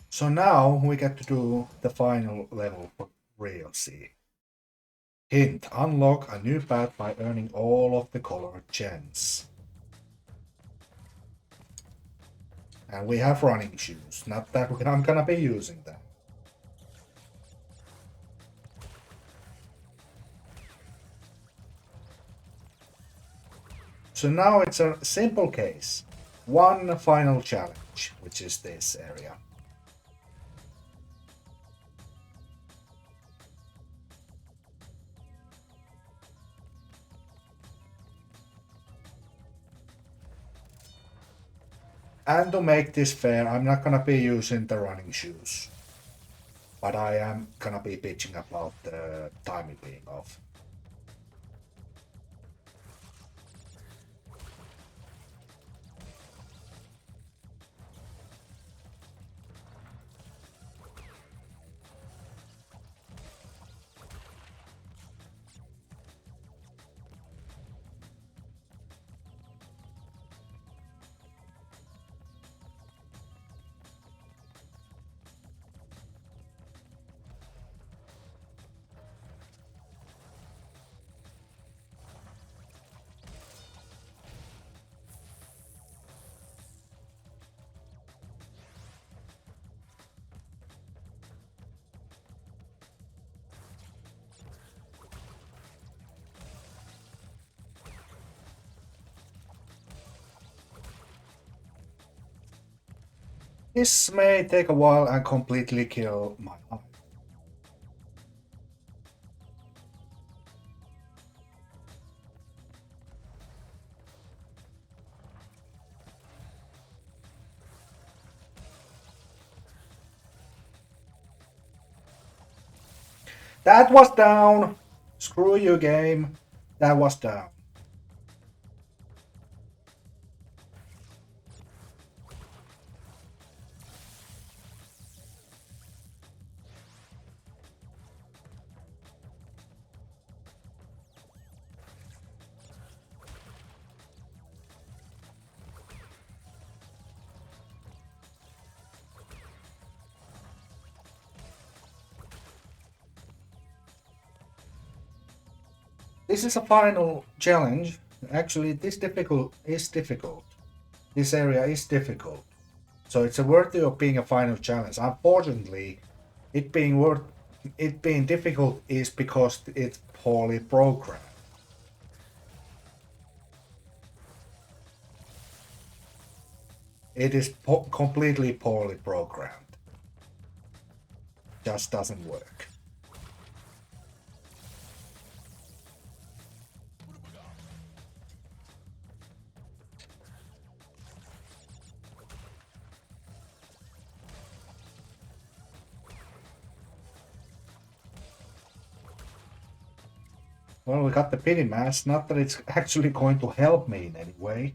So now we get to do the final level for real C. Hint, unlock a new path by earning all of the colored gems. And we have running shoes, not that I'm gonna be using them. So now it's a simple case. One final challenge, which is this area. And to make this fair, I'm not gonna be using the running shoes. But I am gonna be bitching about the timing being off. This may take a while and completely kill my eye. That was down! Screw you, game. That was down. This is a final challenge. Actually, this difficult is difficult. This area is difficult. So it's worthy of being a final challenge. Unfortunately, it being difficult is because it's poorly programmed. It is completely poorly programmed. Just doesn't work. Well, we got the pity mask. Not that it's actually going to help me in any way.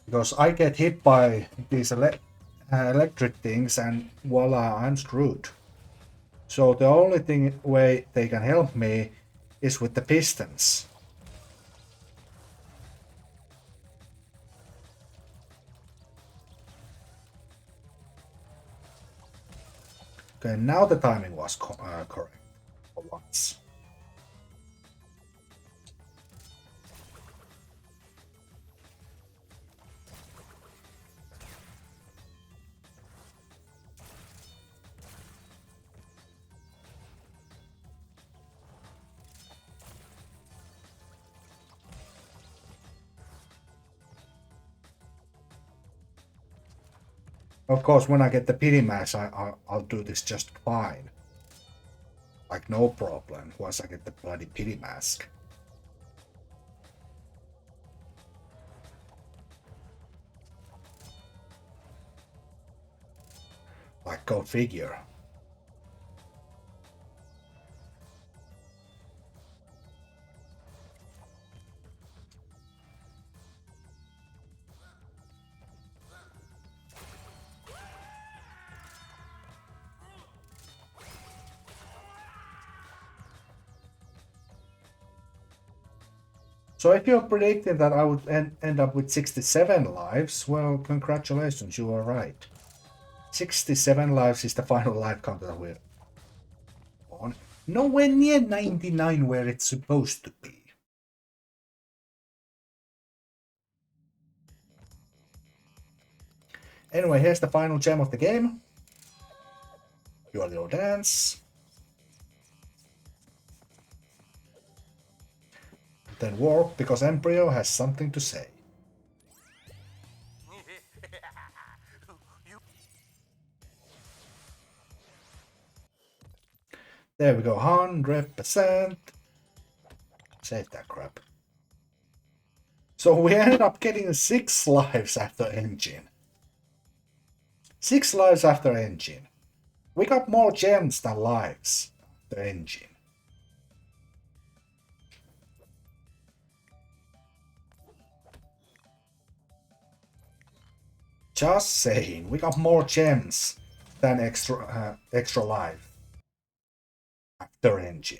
Because I get hit by these electric things and voila, I'm screwed. So the only way they can help me is with the pistons. Okay, now the timing was correct for once. Of course, when I get the pity mask, I'll do this just fine. Like, no problem, once I get the bloody pity mask. Like, go figure. So if you're predicting that I would end up with 67 lives, well, congratulations, you are right. 67 lives is the final life count that we're on. Nowhere near 99 where it's supposed to be. Anyway, here's the final gem of the game. Your little dance. Then warp, because Embryo has something to say. There we go, 100%. Save that crap. So we ended up getting 6 lives after engine. 6 lives after engine. We got more gems than lives after engine. Just saying, we got more gems than extra life after engine.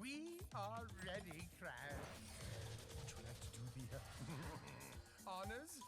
We are ready, Crash. Would you like to do the honors?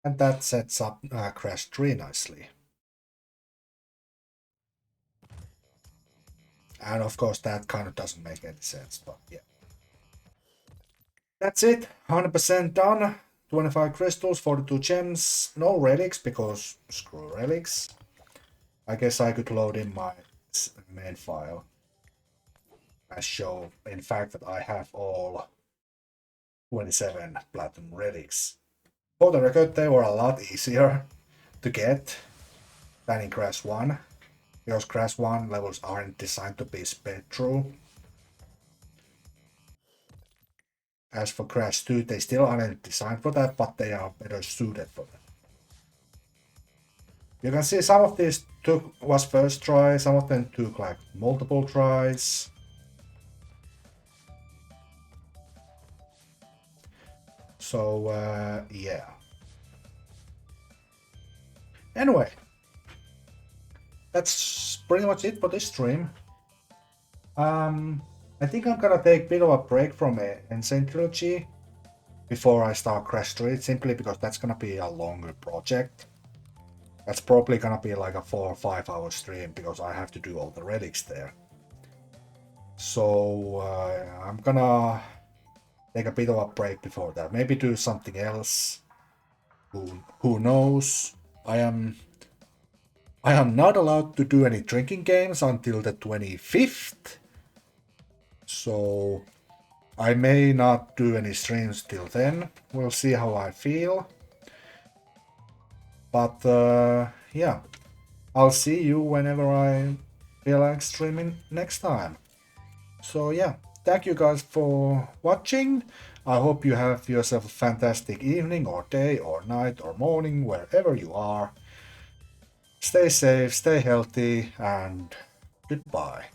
And that sets up Crash 3 nicely. And of course that kind of doesn't make any sense, but yeah. That's it, 100% done. 25 crystals, 42 gems, no relics because screw relics. I guess I could load in my main file and show in fact that I have all 27 platinum relics. For the record, they were a lot easier to get than in Crash 1, because Crash 1 levels aren't designed to be sped through. As for Crash 2, they still aren't designed for that, but they are better suited for that. You can see some of these was first try, some of them took like multiple tries. So yeah. Anyway, that's pretty much it for this stream. I think I'm gonna take a bit of a break from Insane Trilogy before I start Crash Street, simply because that's gonna be a longer project. That's probably gonna be like a 4 or 5 hour stream because I have to do all the relics there. So I'm gonna take a bit of a break before that. Maybe do something else. Who knows? I am not allowed to do any drinking games until the 25th. So I may not do any streams till then. We'll see how I feel. But yeah, I'll see you whenever I feel like streaming next time. So yeah, thank you guys for watching. I hope you have yourself a fantastic evening or day or night or morning, wherever you are. Stay safe, stay healthy, and goodbye.